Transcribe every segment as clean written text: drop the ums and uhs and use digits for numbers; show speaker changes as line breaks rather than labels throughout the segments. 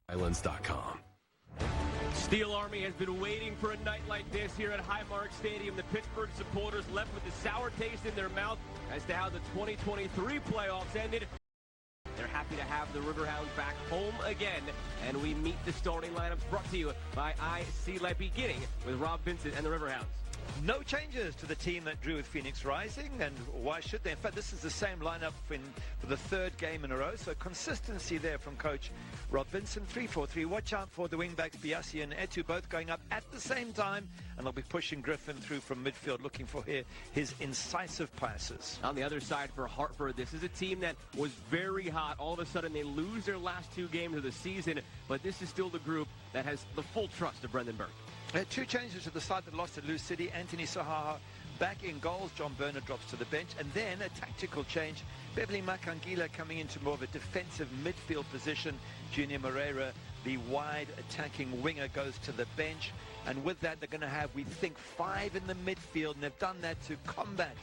Islands.com.
Steel Army has been waiting for a night like this here at Highmark Stadium. The Pittsburgh supporters left with a sour taste in their mouth as to how the 2023 playoffs ended. They're happy to have the Riverhounds back home again, and we meet the starting lineups brought to you by INSTALLMENT, beginning with Rob Vincent and the Riverhounds.
No changes to the team that drew with Phoenix Rising, and why should they? In fact, this is the same lineup for the third game in a row, so consistency there from coach Rob Vincent. 3-4-3. Watch out for the wingbacks Biasi and Etu, both going up at the same time, and they'll be pushing Griffin through from midfield, looking for his incisive passes.
On the other side for Hartford, this is a team that was very hot. All of a sudden, they lose their last two games of the season, but this is still the group that has the full trust of Brendan Burke.
Two changes to the side that lost at Lou City. Anthony Sahaha back in goals. John Bernard drops to the bench. And then a tactical change. Beverly Makangila coming into more of a defensive midfield position. Junior Moreira, the wide attacking winger, goes to the bench. And with that, they're going to have, we think, 5 in the midfield. And they've done that to combat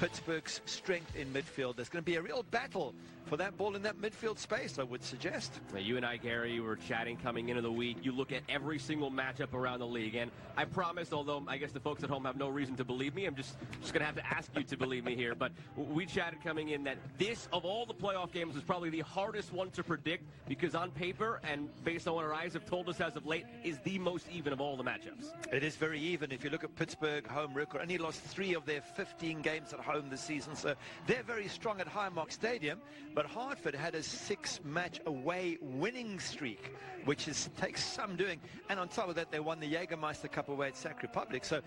Pittsburgh's strength in midfield. There's going to be a real battle for that ball in that midfield space, I would suggest.
Now, you and I, Gary, were chatting coming into the week. You look at every single matchup around the league, and I promise, although I guess the folks at home have no reason to believe me, I'm just going to have to ask you to believe me here, but we chatted coming in that this, of all the playoff games, is probably the hardest one to predict, because on paper, and based on what our eyes have told us as of late, is the most even of all the matchups.
It is very even. If you look at Pittsburgh home record, only lost 3 of their 15 games at home this season, so they're very strong at Highmark Stadium. But Hartford had a 6-match away winning streak, which takes some doing. And on top of that, they won the Jägermeister Cup away at Sac Republic. So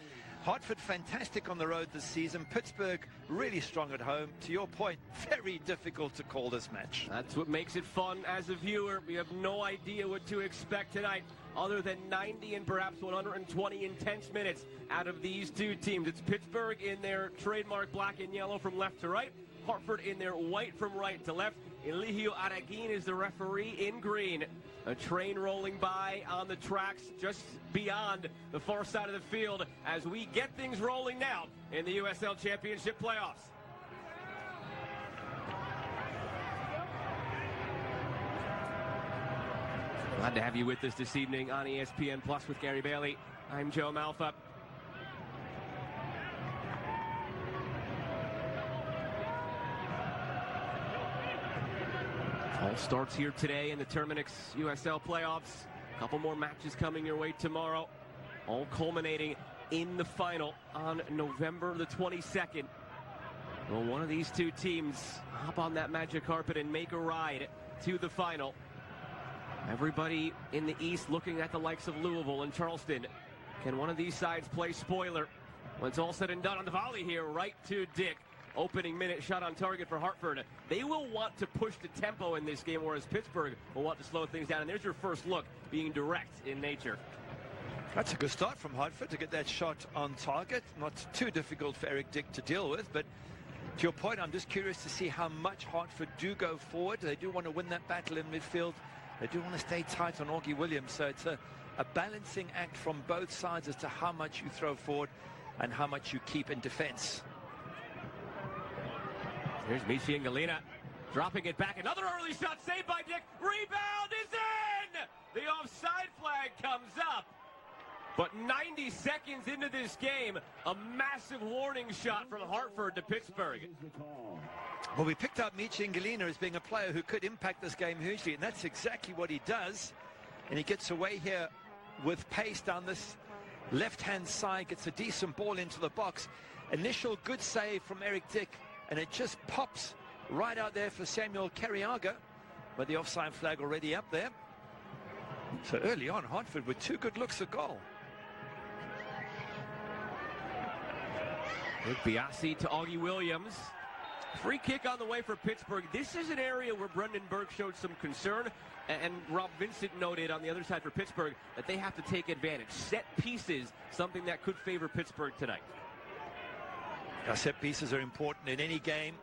Hartford fantastic on the road this season. Pittsburgh really strong at home. To your point, very difficult to call this match.
That's what makes it fun as a viewer. We have no idea what to expect tonight, other than 90 and perhaps 120 intense minutes out of these two teams. It's Pittsburgh in their trademark black and yellow from left to right. Hartford in their white from right to left. Eligio Araguin is the referee in green. A train rolling by on the tracks just beyond the far side of the field as we get things rolling now in the USL Championship playoffs. Glad to have you with us this evening on ESPN Plus with Gary Bailey. I'm Joe Malfa. All starts here today in the Terminix USL playoffs. A couple more matches coming your way tomorrow, all culminating in the final on November the 22nd. Will one of these two teams hop on that magic carpet and make a ride to the final? Everybody in the East looking at the likes of Louisville and Charleston. Can one of these sides play spoiler? When it's all said and done on the volley here, right to Dick. Opening minute shot on target for Hartford. They will want to push the tempo in this game, whereas Pittsburgh will want to slow things down. And there's your first look, being direct in nature.
That's a good start from Hartford to get that shot on target. Not too difficult for Eric Dick to deal with, but to your point, I'm just curious to see how much Hartford do go forward. They do want to win that battle in midfield. They do want to stay tight on Augie Williams, so it's a balancing act from both sides as to how much you throw forward and how much you keep in defense.
Here's Michi and Galina dropping it back. Another early shot saved by Dick. Rebound is in! The offside flag comes up. But 90 seconds into this game, a massive warning shot from Hartford to Pittsburgh.
Well, we picked up Michi and Galina as being a player who could impact this game hugely, and that's exactly what he does. And he gets away here with pace down this left-hand side, gets a decent ball into the box. Initial good save from Eric Dick, and it just pops right out there for Samuel Carriaga, but the offside flag already up there. So early on, Hartford with 2 good looks at goal.
Biasi to Augie Williams. Free kick on the way for Pittsburgh. This is an area where Brendan Burke showed some concern, and Rob Vincent noted on the other side for Pittsburgh that they have to take advantage. Set pieces, something that could favor Pittsburgh tonight.
Set pieces are important in any game,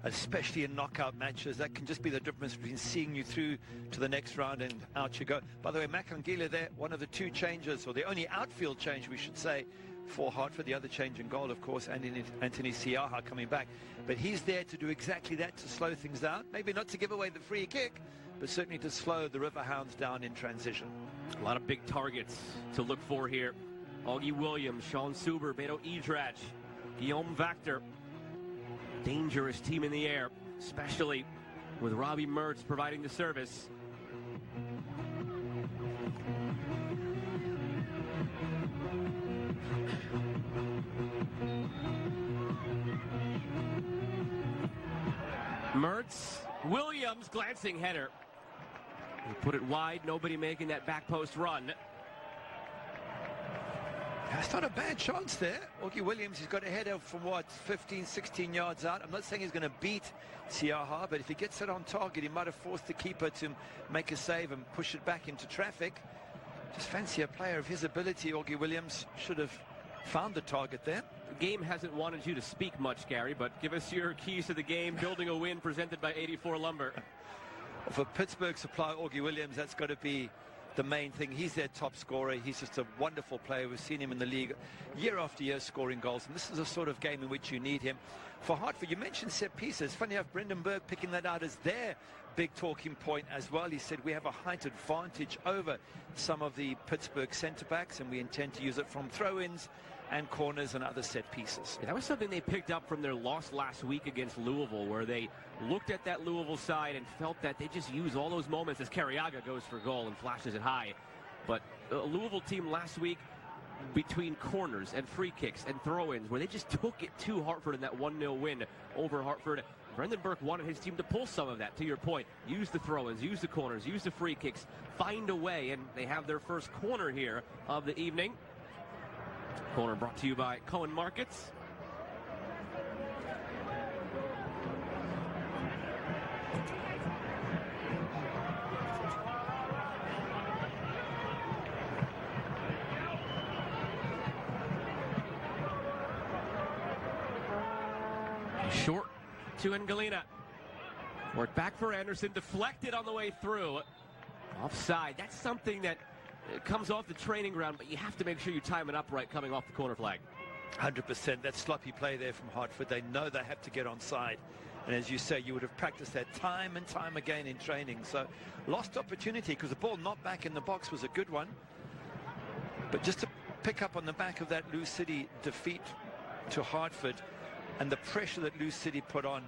especially in knockout matches. That can just be the difference between seeing you through to the next round and out you go. By the way, Makangila there, one of the 2 changes, or the only outfield change, we should say, for Hartford. The other change in goal, of course, and Anthony Siaha coming back. But he's there to do exactly that, to slow things down. Maybe not to give away the free kick, but certainly to slow the Riverhounds down in transition.
A lot of big targets to look for here. Augie Williams, Sean Suber, Beto Edrach, Guillaume Vactor. Dangerous team in the air, especially with Robbie Mertz providing the service. Mertz, Williams, glancing header. He put it wide, nobody making that back post run.
That's not a bad chance there. Augie Williams, he's got a header from what, 15, 16 yards out. I'm not saying he's going to beat Siaha, but if he gets it on target, he might have forced the keeper to make a save and push it back into traffic. Just fancy a player of his ability. Augie Williams should have found the target there.
The game hasn't wanted you to speak much, Gary, but give us your keys to the game. Building a win presented by 84 Lumber.
For Pittsburgh supply Augie Williams, that's got to be the main thing. He's their top scorer. He's just a wonderful player. We've seen him in the league year after year scoring goals, and this is a sort of game in which you need him. For Hartford, you mentioned set pieces. Funny enough, Brendan Berg picking that out as their big talking point as well. He said we have a height advantage over some of the Pittsburgh centre-backs, and we intend to use it from throw-ins and corners and other set pieces.
Yeah, that was something they picked up from their loss last week against Louisville, where they looked at that Louisville side and felt that they just use all those moments as Carriaga goes for goal and flashes it high. But a Louisville team last week, between corners and free kicks and throw-ins, where they just took it to Hartford in that 1-0 win over Hartford. Brendan Burke wanted his team to pull some of that, to your point. Use the throw-ins, use the corners, use the free kicks, find a way, and they have their first corner here of the evening. Corner brought to you by Cohen Markets. Short to Ngalina. Work back for Anderson, deflected on the way through. Offside. That's something that comes off the training ground, but you have to make sure you time it up right coming off the corner flag.
100%. That sloppy play there from Hartford. They know they have to get onside. And as you say, you would have practiced that time and time again in training. So lost opportunity, because the ball not back in the box was a good one. But just to pick up on the back of that Lou City defeat to Hartford and the pressure that Lou City put on,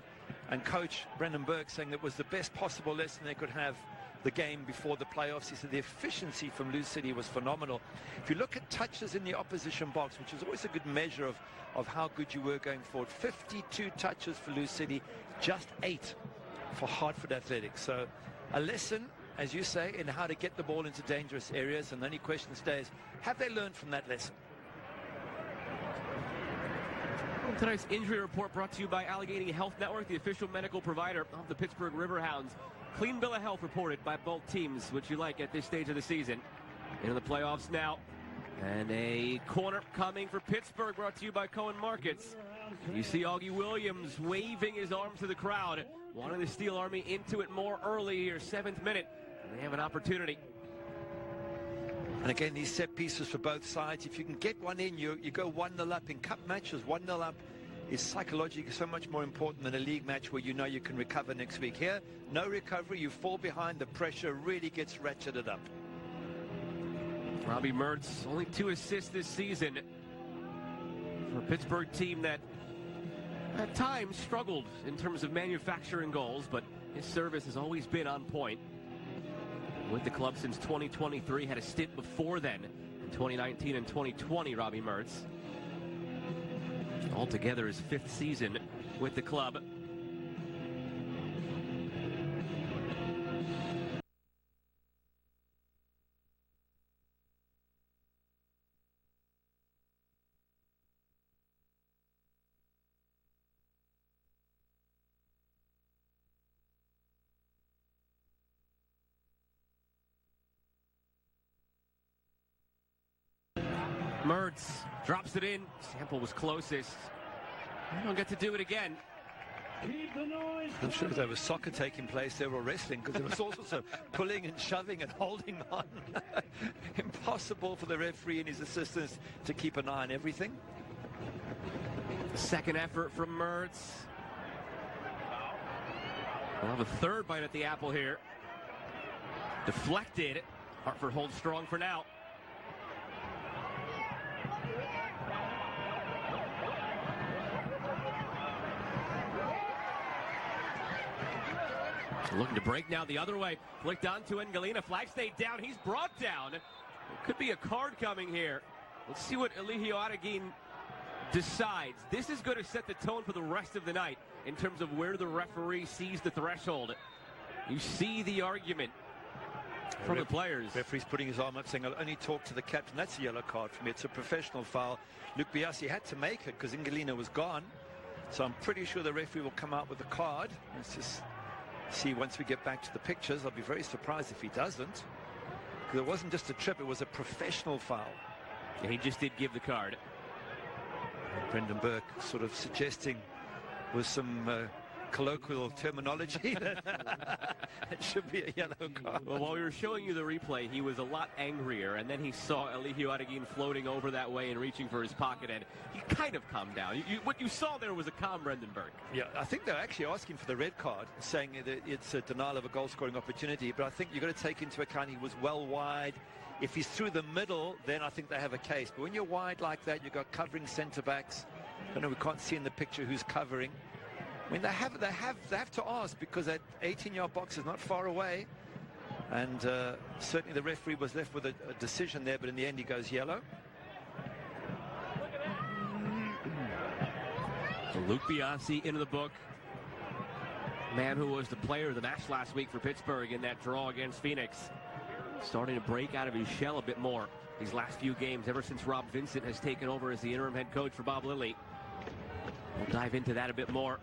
and coach Brendan Burke saying that was the best possible lesson they could have the game before the playoffs. He said the efficiency from Lou City was phenomenal. If you look at touches in the opposition box, which is always a good measure of how good you were going forward, 52 touches for Lou City, just 8 for Hartford Athletics. So a lesson, as you say, in how to get the ball into dangerous areas, and the only question stays, have they learned from that lesson?
Tonight's injury report brought to you by Allegheny Health Network, the official medical provider of the Pittsburgh Riverhounds. Clean bill of health reported by both teams, which you like at this stage of the season. Into the playoffs now. And a corner coming for Pittsburgh, brought to you by Cohen Markets. You see Augie Williams waving his arms to the crowd, wanting the Steel Army into it more early here, 7th minute. And they have an opportunity.
And again, these set pieces for both sides. If you can get one in, you go 1-0 up. In cup matches, 1-0 up is psychologically so much more important than a league match where you know you can recover next week. Here, no recovery, you fall behind, the pressure really gets ratcheted up.
Robbie Mertz, only 2 assists this season for a Pittsburgh team that at times struggled in terms of manufacturing goals, but his service has always been on point. With the club since 2023, had a stint before then in 2019 and 2020, Robbie Mertz. Altogether his 5th season with the club. Mertz drops it in. Sample was closest. I don't get to do it again.
I'm sure if there was soccer taking place, they were wrestling, because there was all sorts of pulling and shoving and holding on. Impossible for the referee and his assistants to keep an eye on everything.
Second effort from Mertz. We'll have a third bite at the apple here. Deflected. Hartford holds strong for now. Looking to break now the other way. Flicked on to Ngalina. Flag stayed down. He's brought down. It could be a card coming here. Let's see what Eligio Adeguin decides. This is going to set the tone for the rest of the night in terms of where the referee sees the threshold. You see the argument from the players.
Referee's putting his arm up saying, I'll only talk to the captain. That's a yellow card for me. It's a professional foul. Luke Biasi had to make it because Ngalina was gone. So I'm pretty sure the referee will come out with the card. Let's just see once we get back to the pictures. I'll be very surprised if he doesn't. Because it wasn't just a trip, it was a professional foul.
Yeah, he just did give the card.
Brendan Burke sort of suggesting with some colloquial terminology that it should be a yellow card.
Well, while we were showing you the replay, he was a lot angrier, and then he saw Eligio Adeguin floating over that way and reaching for his pocket, and he kind of calmed down. What you saw there was a calm Brendan Burke.
Yeah, I think they're actually asking for the red card, saying that it's a denial of a goal-scoring opportunity, but I think you've got to take into account he was well wide. If he's through the middle, then I think they have a case. But when you're wide like that, you've got covering centre-backs. I know we can't see in the picture who's covering. I mean, they have to ask, because that 18-yard box is not far away, and certainly the referee was left with a decision there, but in the end he goes yellow.
So Luke Biasi into the book, man who was the player of the match last week for Pittsburgh in that draw against Phoenix, starting to break out of his shell a bit more these last few games ever since Rob Vincent has taken over as the interim head coach for Bob Lilley. We'll dive into that a bit more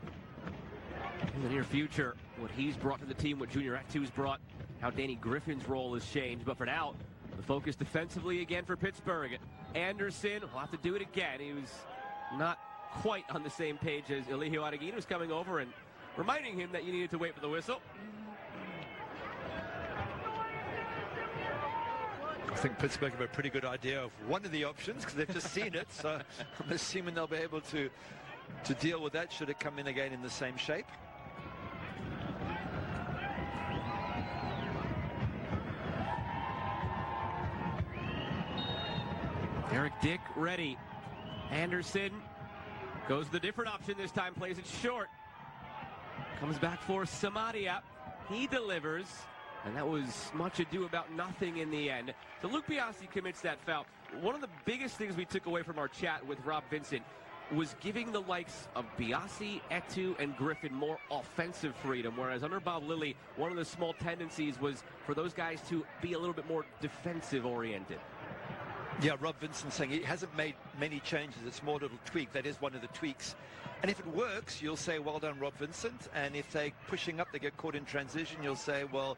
in the near future, what he's brought to the team, what Junior Etu's brought, how Danny Griffin's role has changed. But for now, the focus defensively again for Pittsburgh. Anderson will have to do it again. He was not quite on the same page as Eligio Adeguin, who's coming over and reminding him that you needed to wait for the whistle.
I think Pittsburgh have a pretty good idea of one of the options because they've just seen it, so I'm assuming they'll be able to deal with that should it come in again in the same shape.
Eric Dick ready. Anderson goes the different option this time, plays it short. Comes back for Samaria. He delivers, and that was much ado about nothing in the end. So Luke Biasi commits that foul. One of the biggest things we took away from our chat with Rob Vincent was giving the likes of Biasi, Etu, and Griffin more offensive freedom, whereas under Bob Lilley, one of the small tendencies was for those guys to be a little bit more defensive-oriented.
Yeah, Rob Vincent saying he hasn't made many changes. It's more a little tweak. That is one of the tweaks. And if it works, you'll say, well done, Rob Vincent. And if they're pushing up, they get caught in transition, you'll say, well,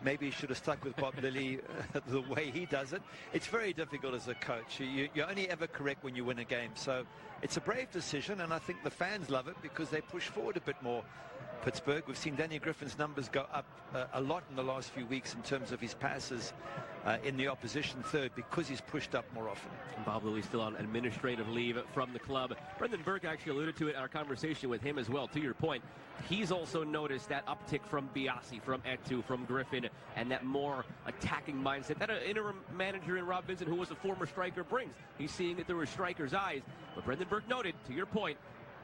maybe he should have stuck with Bob Lilley the way he does it. It's very difficult as a coach. You're only ever correct when you win a game. So it's a brave decision, and I think the fans love it because they push forward a bit more. Pittsburgh, we've seen Danny Griffin's numbers go up a lot in the last few weeks in terms of his passes in the opposition third because he's pushed up more often.
Bob Lilley still on administrative leave from the club. Brendan Burke actually alluded to it in our conversation with him as well. To your point, he's also noticed that uptick from Biasi, from Etu, from Griffin, and that more attacking mindset that an interim manager in Rob Vincent, who was a former striker, brings. He's seeing it through a striker's eyes. But Brendan Burke noted, to your point,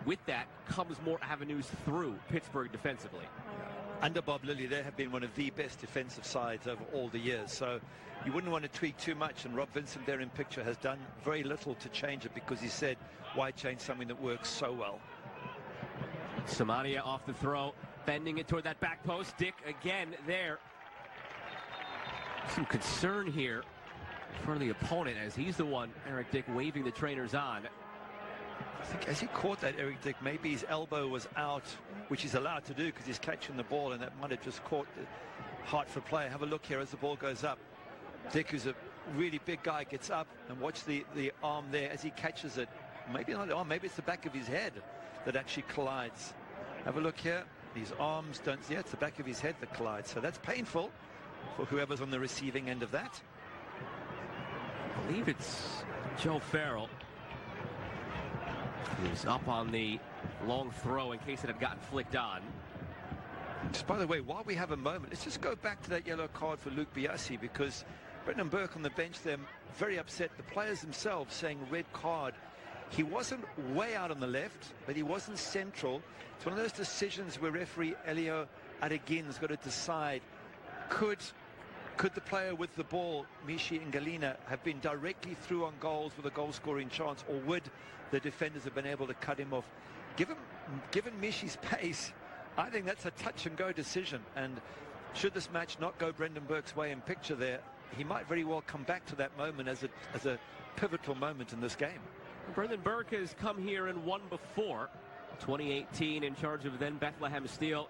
with that comes more avenues through Pittsburgh defensively.
Under Bob Lilley, they have been one of the best defensive sides over all the years. So you wouldn't want to tweak too much. And Rob Vincent there in picture has done very little to change it because he said, why change something that works so well?
Samaria off the throw, bending it toward that back post. Dick again there. Some concern here for the opponent as he's the one, Eric Dick, waving the trainers on.
I think as he caught that, Eric Dick, maybe his elbow was out, which he's allowed to do because he's catching the ball, and that might have just caught the Hartford player. Have a look here as the ball goes up. Dick, who's a really big guy, gets up and watch the arm there as he catches it. Maybe not the arm, maybe it's the back of his head that actually collides. Have a look here. These arms don't, yeah, it's the back of his head that collides. So that's painful for whoever's on the receiving end of that.
I believe it's Joe Farrell. He's up on the long throw in case it had gotten flicked on.
Just by the way, while we have a moment, let's just go back to that yellow card for Luke Biasi, because Brendan Burke on the bench there, very upset. The players themselves saying red card. He wasn't way out on the left, but he wasn't central. It's one of those decisions where referee Elio Aregin's got to decide, could the player with the ball, Mishi Ngalina, have been directly through on goals with a goal-scoring chance, or would the defenders have been able to cut him off? Given Mishi's pace, I think that's a touch-and-go decision. And should this match not go Brendan Burke's way in picture there, he might very well come back to that moment as a pivotal moment in this game.
Brendan Burke has come here and won before. 2018, in charge of then Bethlehem Steel.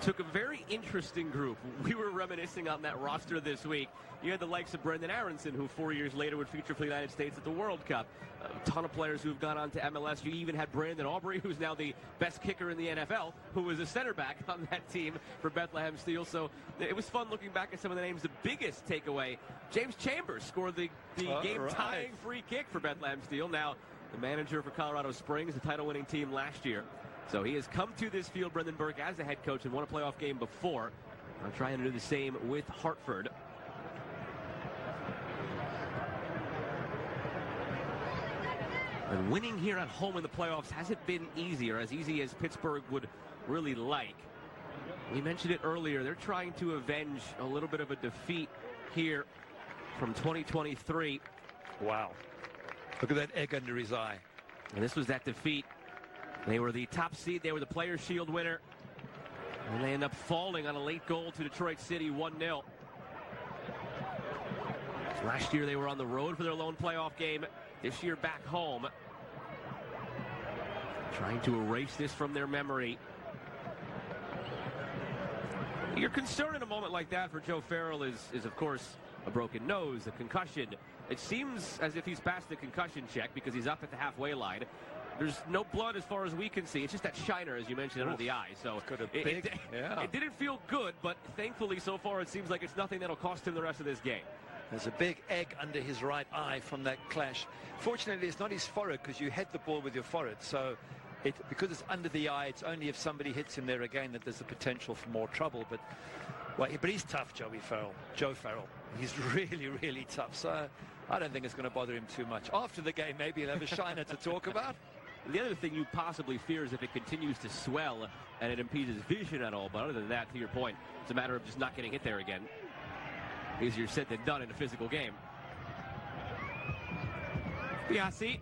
Took a very interesting group. We were reminiscing on that roster this week. You had the likes of Brendan Aronson, who 4 years later would feature for the United States at the World Cup. A ton of players who've gone on to MLS. You even had Brandon Aubrey, who's now the best kicker in the NFL, who was a center back on that team for Bethlehem Steel. So it was fun looking back at some of the names. The biggest takeaway, James Chambers scored the game-tying free kick for Bethlehem Steel. Now the manager for Colorado Springs, the title-winning team last year. So he has come to this field, Brendan Burke, as the head coach, and won a playoff game before. I'm trying to do the same with Hartford. And winning here at home in the playoffs hasn't been easy, or as easy as Pittsburgh would really like. We mentioned it earlier. They're trying to avenge a little bit of a defeat here from 2023.
Wow. Look at that egg under his eye.
And this was that defeat. They were the top seed. They were the Players' Shield winner. And they end up falling on a late goal to Detroit City, 1-0. Last year they were on the road for their lone playoff game. This year back home. Trying to erase this from their memory. Your concern in a moment like that for Joe Farrell is of course, a broken nose, a concussion. It seems as if he's passed the concussion check because he's up at the halfway line. There's no blood as far as we can see. It's just that shiner, as you mentioned, under the eye. So it didn't feel good, but thankfully so far it seems like it's nothing that'll cost him the rest of this game.
There's a big egg under his right eye from that clash. Fortunately, it's not his forehead, because you head the ball with your forehead. So because it's under the eye, it's only if somebody hits him there again that there's the potential for more trouble. But he's tough, Joe Farrell. He's really, really tough. So I don't think it's going to bother him too much. After the game, maybe he'll have a shiner to talk about.
The other thing you possibly fear is if it continues to swell and it impedes his vision at all. But other than that, to your point, it's a matter of just not getting hit there again. Easier said than done in a physical game. Biasi.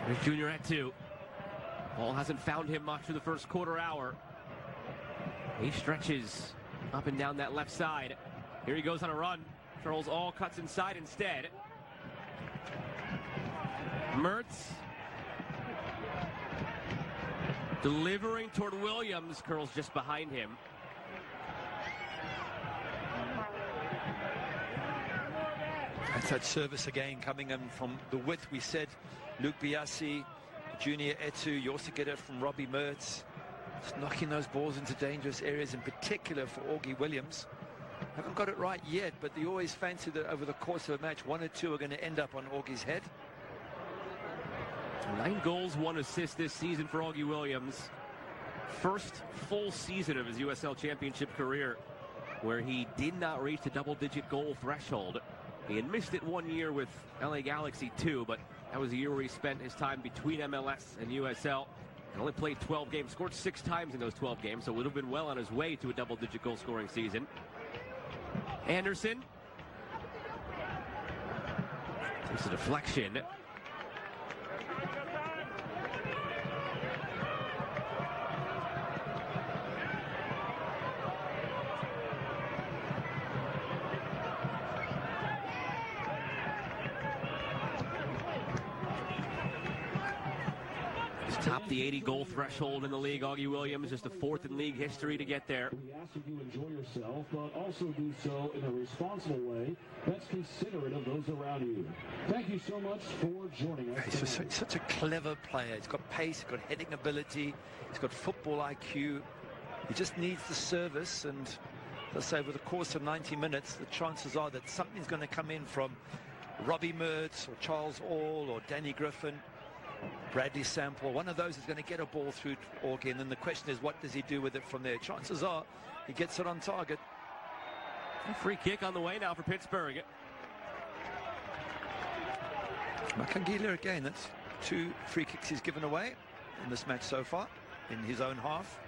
There's Junior at 2. Ball hasn't found him much for the first quarter hour. He stretches up and down that left side. Here he goes on a run. Charles All cuts inside instead. Mertz delivering toward Williams. Curls just behind him.
That's that service again coming in from the width. We said Luke Biasi, Junior Etu. You also get it from Robbie Mertz. Just knocking those balls into dangerous areas, in particular for Augie Williams. Haven't got it right yet, but you always fancy that over the course of a match, 1 or 2 are going to end up on Augie's head.
9 goals, 1 assist this season for Augie Williams. First full season of his USL Championship career where he did not reach the double-digit goal threshold. He had missed it 1 year with LA Galaxy 2, but that was a year where he spent his time between MLS and USL. And only played 12 games, scored 6 times in those 12 games, so would have been well on his way to a double-digit goal-scoring season. Anderson. Takes a deflection. He's topped the 80-goal threshold in the league. Augie Williams, just the 4th in league history to get there.
We ask that you enjoy yourself, but also do so in a responsible way that's considerate of those around you. Thank you so much for joining us.
He's such a clever player. He's got pace, he's got heading ability, he's got football IQ. He just needs the service, and let's say over the course of 90 minutes, the chances are that something's going to come in from Robbie Mertz or Charles All or Danny Griffin, Bradley Sample. One of those is going to get a ball through Augie, and then the question is, what does he do with it from there? Chances are he gets it on target.
A free kick on the way now for Pittsburgh.
Makangila again, that's 2 free kicks he's given away in this match so far in his own half.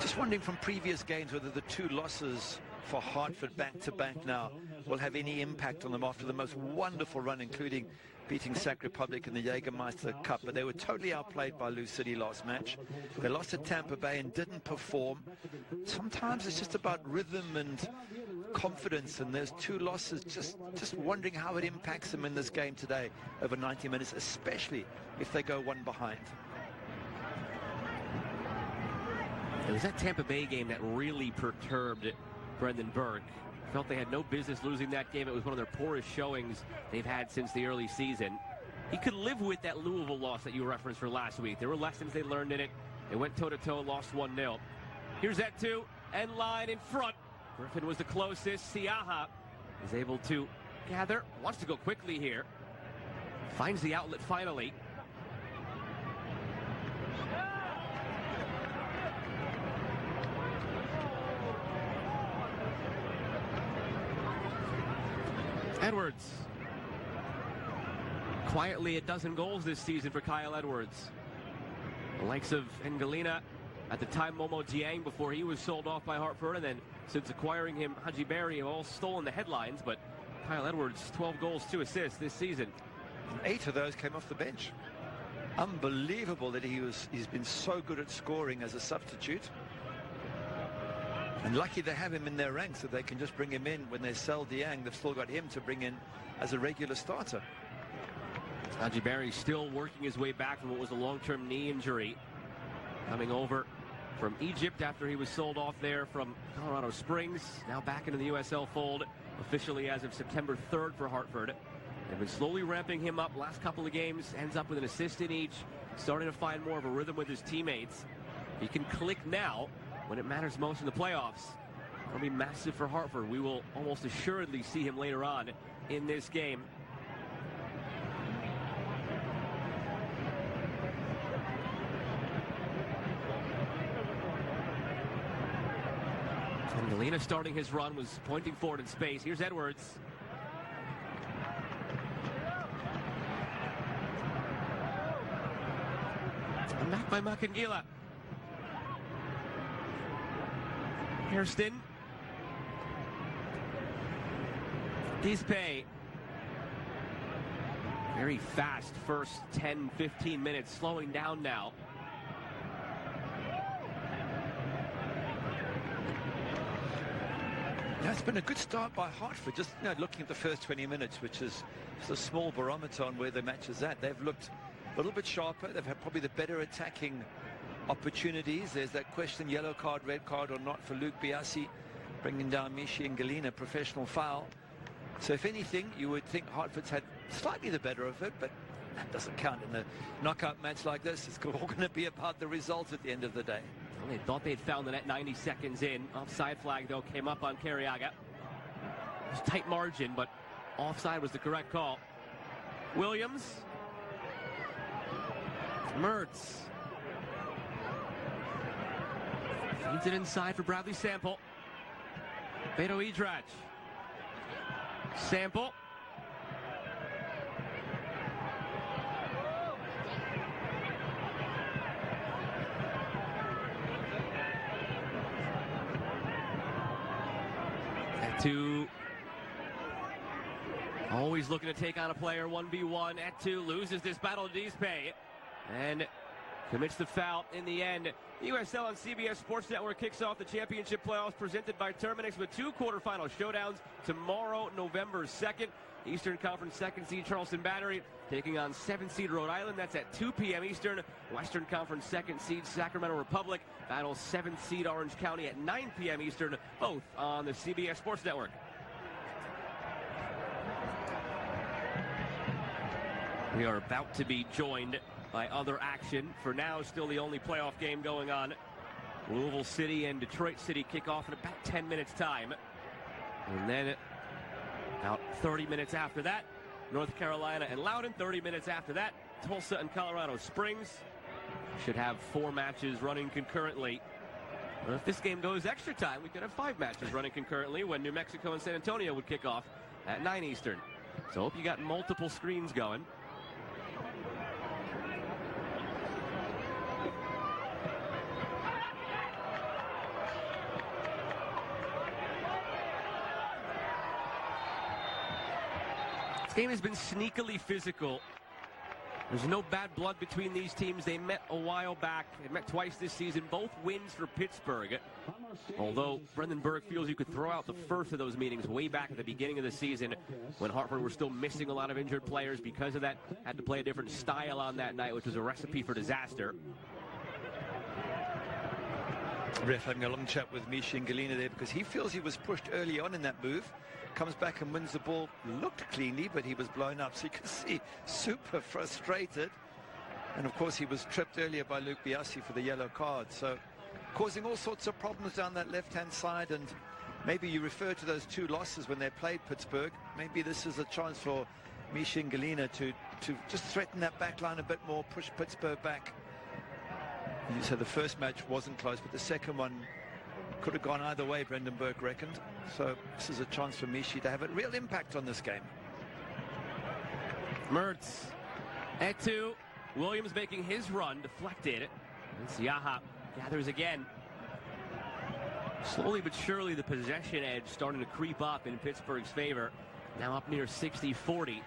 Just wondering from previous games whether the 2 losses for Hartford back-to-back now will have any impact on them after the most wonderful run, including beating Sac Republic in the Jägermeister Cup. But they were totally outplayed by Lou City last match. They lost at Tampa Bay and didn't perform. Sometimes it's just about rhythm and confidence, and there's 2 losses. Just wondering how it impacts them in this game today over 90 minutes, especially if they go 1 behind.
It was that Tampa Bay game that really perturbed Brendan Burke. Felt they had no business losing that game. It was one of their poorest showings they've had since the early season. He could live with that Louisville loss that you referenced for last week. There were lessons they learned in it. They went toe-to-toe, lost 1-0. Here's that 2, end line in front. Griffin was the closest. Siaha is able to gather. Wants to go quickly here. Finds the outlet finally. Edwards. Quietly a dozen goals this season for Kyle Edwards. The likes of Ngalina, at the time Momo Jiang before he was sold off by Hartford, and then since acquiring him, Haji Berry have all stolen the headlines, but Kyle Edwards, 12 goals, 2 assists this season.
8 of those came off the bench. Unbelievable that he's been so good at scoring as a substitute. And lucky they have him in their ranks, so they can just bring him in when they sell Diang. They've still got him to bring in as a regular starter.
Haji Berry still working his way back from what was a long-term knee injury. Coming over from Egypt after he was sold off there from Colorado Springs. Now back into the USL fold officially as of September 3rd for Hartford. They've been slowly ramping him up. Last couple of games, ends up with an assist in each. Starting to find more of a rhythm with his teammates. He can click now when it matters most in the playoffs. It'll be massive for Hartford. We will almost assuredly see him later on in this game. And Galena starting his run was pointing forward in space. Here's Edwards. And back by Makangila. Hairston. Dispe. Very fast first 10-15 minutes, slowing down now.
Now, it's been a good start by Hartford. Just looking at the first 20 minutes, which is a small barometer on where the match is at. They've looked a little bit sharper. They've had probably the better attacking opportunities. There's that question, yellow card, red card or not for Luke Biasi, bringing down Mishi and Galina, professional foul. So if anything, you would think Hartford's had slightly the better of it, but that doesn't count in a knockout match like this. It's all going to be about the result at the end of the day.
Well, they thought they'd found the net 90 seconds in. Offside flag, though, came up on Carriaga. It was tight margin, but offside was the correct call. Williams. Mertz. Feeds it inside for Bradley Sample. Beto Edrach. Sample. Etu. Always looking to take on a player 1v1. Etu loses this battle to Dispe and commits the foul in the end. USL on CBS Sports Network kicks off the championship playoffs presented by Terminix with 2 quarterfinal showdowns tomorrow, November 2nd. Eastern Conference 2nd seed Charleston Battery taking on 7th seed Rhode Island. That's at 2 p.m. Eastern. Western Conference 2nd seed Sacramento Republic battles 7th seed Orange County at 9 p.m. Eastern, both on the CBS Sports Network. We are about to be joined by other action. For now, still the only playoff game going on. Louisville City and Detroit City kick off in about 10 minutes time. And then about 30 minutes after that, North Carolina and Loudoun. 30 minutes after that, Tulsa and Colorado Springs. Should have 4 matches running concurrently. Well, if this game goes extra time, we could have 5 matches running concurrently when New Mexico and San Antonio would kick off at 9 Eastern. So hope you got multiple screens going. This game has been sneakily physical. There's no bad blood between these teams. They met a while back. They met twice this season. Both wins for Pittsburgh. Although Brendan Berg feels you could throw out the first of those meetings way back at the beginning of the season when Hartford were still missing a lot of injured players. Because of that, had to play a different style on that night, which was a recipe for disaster.
Ref having a long chat with Mishi Ngalina there because he feels he was pushed early on in that move. Comes back and wins the ball. Looked cleanly, but he was blown up. So you can see super frustrated. And of course, he was tripped earlier by Luke Biasi for the yellow card. So causing all sorts of problems down that left-hand side. And maybe you refer to those 2 losses when they played Pittsburgh. Maybe this is a chance for Mishi Ngalina to just threaten that back line a bit more, push Pittsburgh back. So the first match wasn't close, but the second one could have gone either way, Brendan Burke reckoned. So this is a chance for Mishi to have a real impact on this game.
Mertz at 2. Williams making his run, deflected. And Siaha gathers again. Slowly but surely the possession edge starting to creep up in Pittsburgh's favor. Now up near 60-40.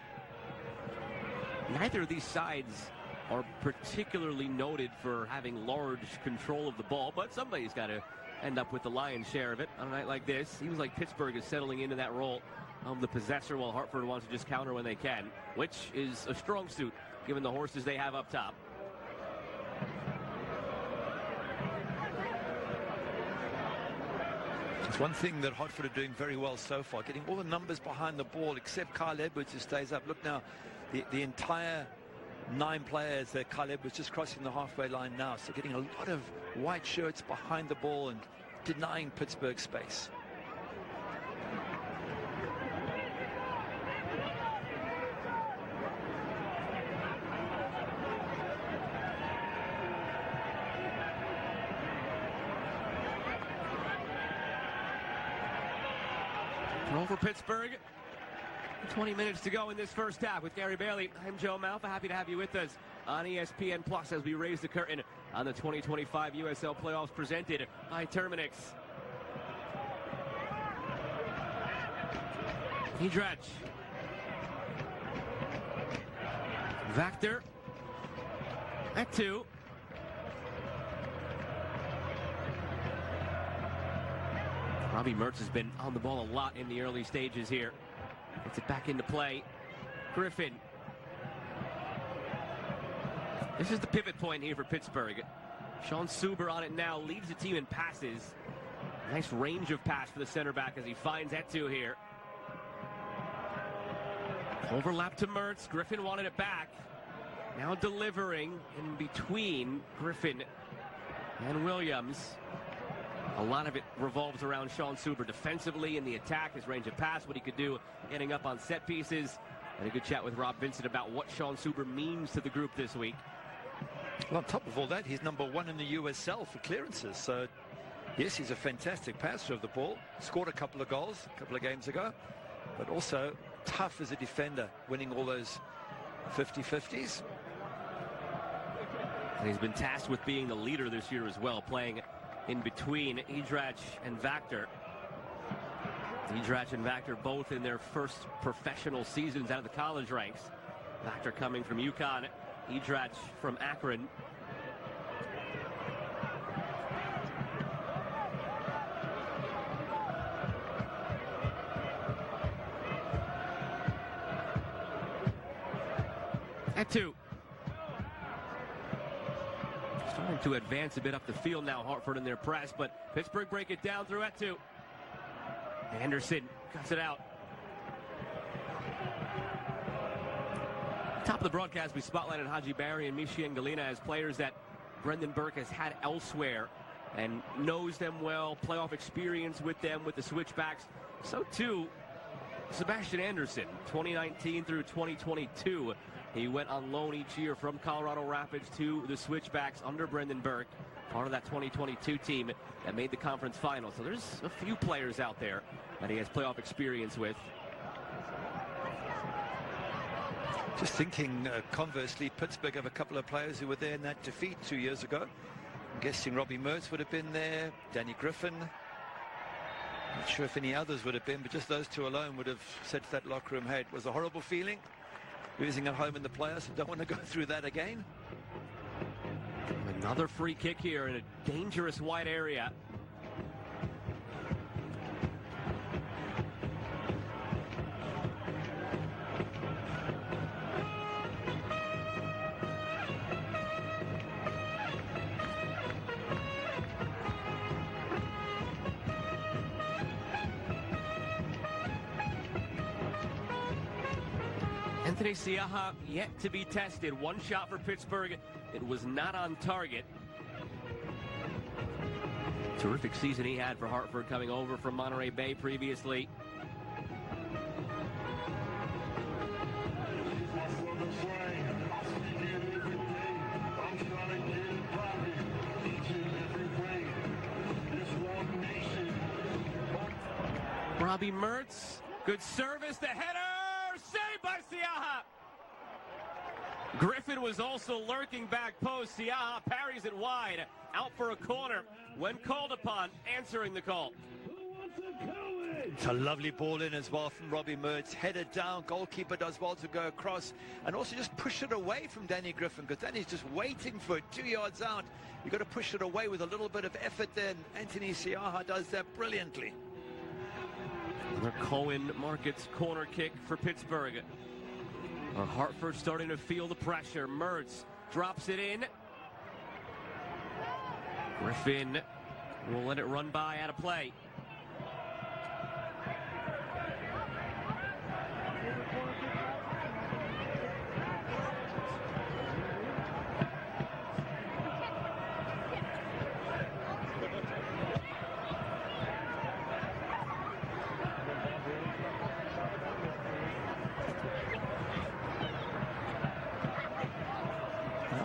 Neither of these sides are particularly noted for having large control of the ball, but somebody's got to end up with the lion's share of it on a night like this. Seems like Pittsburgh is settling into that role of the possessor while Hartford wants to just counter when they can, which is a strong suit given the horses they have up top.
It's one thing that Hartford are doing very well so far, getting all the numbers behind the ball except Kyle Edwards, who stays up. Look now, the entire 9 players there. Kyle Edwards just crossing the halfway line now, so getting a lot of white shirts behind the ball and denying Pittsburgh space.
Roll for Pittsburgh. 20 minutes to go in this first half with Gary Bailey. I'm Joe Malfa. Happy to have you with us on ESPN Plus as we raise the curtain on the 2025 USL Playoffs presented by Terminix. Hedrach. Vactor at 2. Robbie Mertz has been on the ball a lot in the early stages here. Gets it back into play. Griffin. This is the pivot point here for Pittsburgh. Sean Suber on it now, leads the team in passes. Nice range of pass for the center back as he finds Etu here. Overlap to Mertz. Griffin wanted it back. Now delivering in between Griffin and Williams. A lot of it revolves around Sean Suber defensively in the attack, his range of pass, what he could do getting up on set pieces. And a good chat with Rob Vincent about what Sean Suber means to the group this week.
Well, on top of all that, he's #1 in the USL for clearances. So, yes, he's a fantastic passer of the ball. Scored a couple of goals a couple of games ago. But also tough as a defender, winning all those 50-50s.
And he's been tasked with being the leader this year as well, playing in between Hedrach and Vactor. Hedrach and Vactor both in their first professional seasons out of the college ranks. Vactor coming from UConn, Hedrach from Akron. At 2. Starting to advance a bit up the field now, Hartford in their press, but Pittsburgh break it down through at 2. Anderson cuts it out. Top of the broadcast, we spotlighted Haji Barry and Michi Galina as players that Brendan Burke has had elsewhere and knows them well, playoff experience with them, with the switchbacks. So too, Sebastian Anderson, 2019 through 2022. He went on loan each year from Colorado Rapids to the switchbacks under Brendan Burke, part of that 2022 team that made the conference final. So there's a few players out there that he has playoff experience with.
Just thinking, conversely, Pittsburgh have a couple of players who were there in that defeat 2 years ago. I'm guessing Robbie Mertz would have been there, Danny Griffin. Not sure if any others would have been, but just those two alone would have said to that locker room, hey, it was a horrible feeling. Losing at home in the playoffs, I don't want to go through that again.
Another free kick here in a dangerous wide area. Anthony Siaha yet to be tested. One shot for Pittsburgh. It was not on target. Terrific season he had for Hartford, coming over from Monterey Bay previously. Robbie Mertz, good service, the header! Saved by Siaha. Griffin was also lurking back post. Siaha parries it wide, out for a corner. When called upon, answering the call.
It's a lovely ball in as well from Robbie Mertz. Headed down, goalkeeper does well to go across and also just push it away from Danny Griffin, because Danny's just waiting for it 2 yards out. You've got to push it away with a little bit of effort then. Anthony Siaha does that brilliantly.
The Cohen Markets corner kick for Pittsburgh. Hartford starting to feel the pressure. Mertz drops it in. Griffin will let it run by out of play.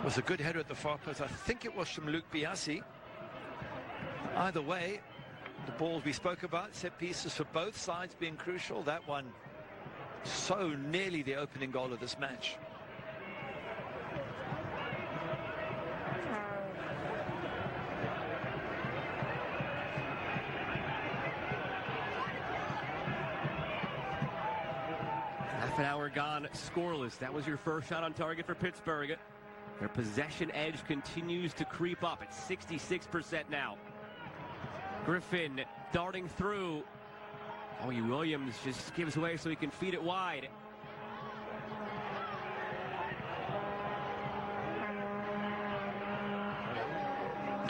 Was a good header at the far post. I think it was from Luke Biasi. Either way, the balls we spoke about, set pieces for both sides being crucial. That one so nearly the opening goal of this match.
Half an hour gone, scoreless. That was your first shot on target for Pittsburgh. Their possession edge continues to creep up at 66% now. Griffin darting through. Williams just gives way so he can feed it wide.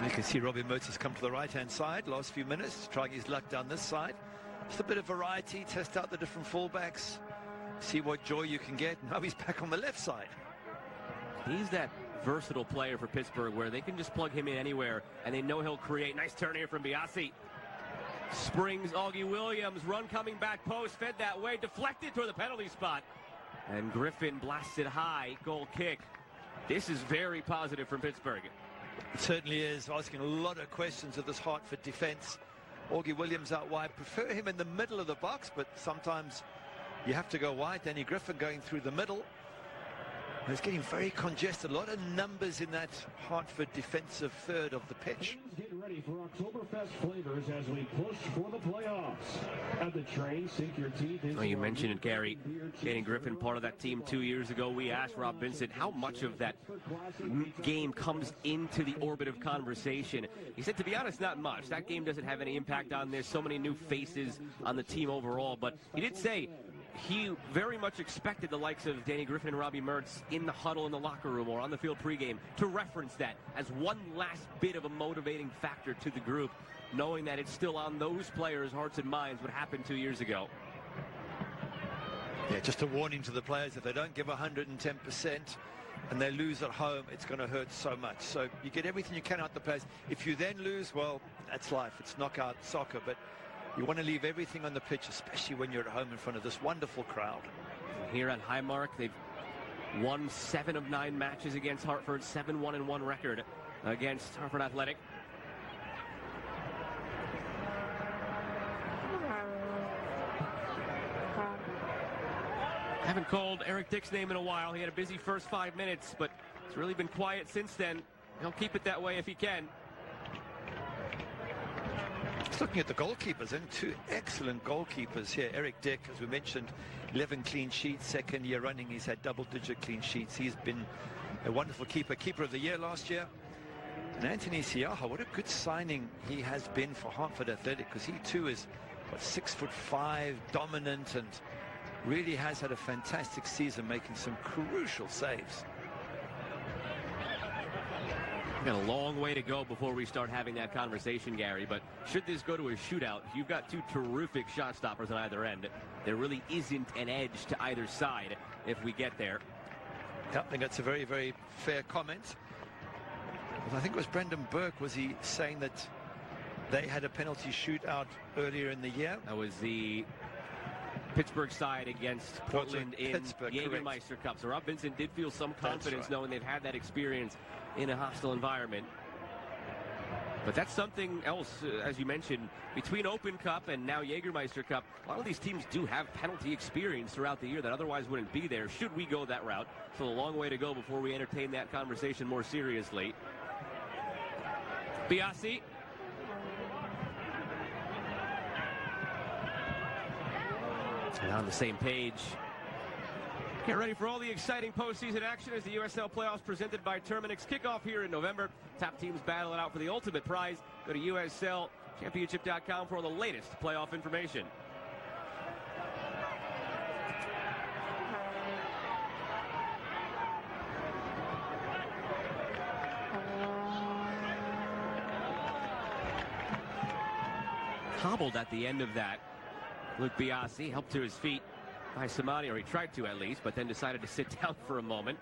You can see Robbie Mertz has come to the right-hand side last few minutes, trying his luck down this side. Just a bit of variety, test out the different fullbacks, see what joy you can get. Now he's back on the left side.
He's that versatile player for Pittsburgh where they can just plug him in anywhere and they know he'll create. Nice turn here from Biasi. Springs Augie Williams, run coming back post, fed that way, deflected toward the penalty spot. And Griffin blasted high, goal kick. This is very positive from Pittsburgh.
It certainly is, asking a lot of questions of this Hartford defense. Augie Williams out wide, prefer him in the middle of the box, but sometimes you have to go wide. Danny Griffin going through the middle. It's getting very congested. A lot of numbers in that Hartford defensive third of the pitch.
Get ready for Oktoberfest flavors as we push for the playoffs. At the train, sink your teeth into.
You mentioned it, Gary. Danny Griffin, part of that team 2 years ago. We asked Rob Vincent how much of that game comes into the orbit of conversation. He said, to be honest, not much. That game doesn't have any impact on this. So many new faces on the team overall. But he did say, he very much expected the likes of Danny Griffin and Robbie Mertz in the huddle in the locker room or on the field pregame to reference that as one last bit of a motivating factor to the group, knowing that it's still on those players' hearts and minds what happened 2 years ago.
Yeah, just a warning to the players, if they don't give 110% and they lose at home, it's going to hurt so much. So you get everything you can out the players. If you then lose, well, that's life. It's knockout soccer, but you want to leave everything on the pitch, especially when you're at home in front of this wonderful crowd.
Here at Highmark, they've won 7 of 9 matches against Hartford, 7-1-1 record against Hartford Athletic. Haven't called Eric Dick's name in a while. He had a busy first 5 minutes, but it's really been quiet since then. He'll keep it that way if he can.
Just looking at the goalkeepers, and 2 excellent goalkeepers here. Eric Dick, as we mentioned, 11 clean sheets, second year running. He's had double-digit clean sheets. He's been a wonderful keeper of the year last year. And Anthony Siaha, what a good signing he has been for Hartford Athletic, because he too is, what, 6'5", dominant, and really has had a fantastic season, making some crucial saves.
We've got a long way to go before we start having that conversation, Gary, but should this go to a shootout, you've got 2 terrific shot stoppers on either end. There really isn't an edge to either side if we get there.
Yeah, I think that's a very, very fair comment. I think it was Brendan Burke, was he saying that they had a penalty shootout earlier in the year?
That was the Pittsburgh side against Portland in Jägermeister Cup. So Rob Vincent did feel some confidence knowing they've had that experience in a hostile environment. But that's something else, as you mentioned, between Open Cup and now Jägermeister Cup, a lot of these teams do have penalty experience throughout the year that otherwise wouldn't be there should we go that route. So a long way to go before we entertain that conversation more seriously. Biasi. And on the same page. Get ready for all the exciting postseason action as the USL Playoffs presented by Terminix kick off here in November. Top teams battle it out for the ultimate prize. Go to USLChampionship.com for all the latest playoff information. Hobbled at the end of that. Luke Biasi helped to his feet by Samani, or he tried to at least, but then decided to sit down for a moment.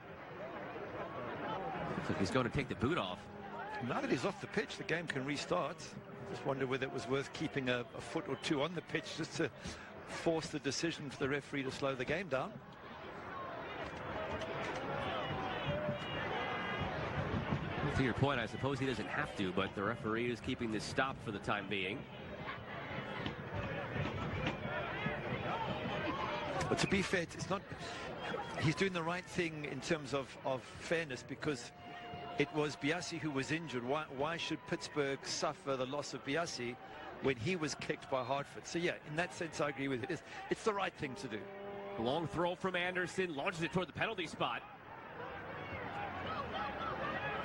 Looks like he's going to take the boot off.
Now that he's off the pitch, the game can restart. Just wonder whether it was worth keeping a foot or 2 on the pitch just to force the decision for the referee to slow the game down.
To your point, I suppose he doesn't have to, but the referee is keeping this stopped for the time being.
But to be fair, it's not. He's doing the right thing in terms of fairness, because it was Biasi who was injured. Why should Pittsburgh suffer the loss of Biasi when he was kicked by Hartford? So yeah, in that sense, I agree with it. It's the right thing to do.
Long throw from Anderson, launches it toward the penalty spot.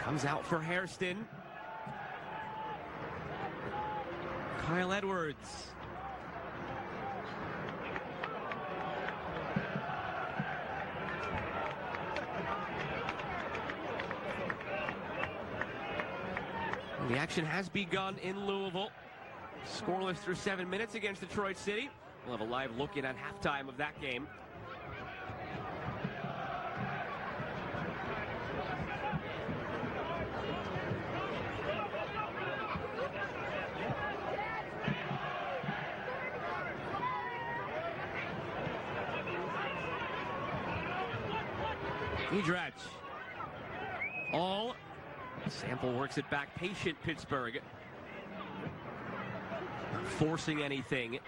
Comes out for Hairston. Kyle Edwards. The action has begun in Louisville. Scoreless through 7 minutes against Detroit City. We'll have a live look in at halftime of that game. Edrach. All. Sample works it back. Patient Pittsburgh. Not forcing anything.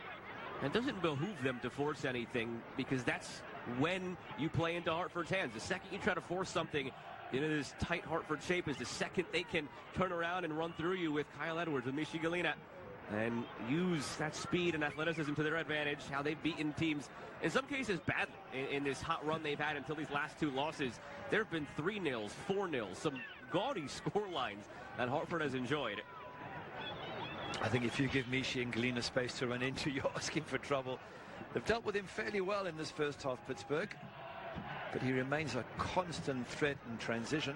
It doesn't behoove them to force anything, because that's when you play into Hartford's hands. The second you try to force something into this tight Hartford shape is the second they can turn around and run through you with Kyle Edwards and Michi Galina and use that speed and athleticism to their advantage. How they've beaten teams, in some cases badly, in this hot run they've had until these last 2 losses. There have been 3-0s, 4-0s, some gaudy score lines that Hartford has enjoyed.
I think if you give Michi and Galina space to run into, you're asking for trouble. They've dealt with him fairly well in this first half, Pittsburgh, but he remains a constant threat in transition.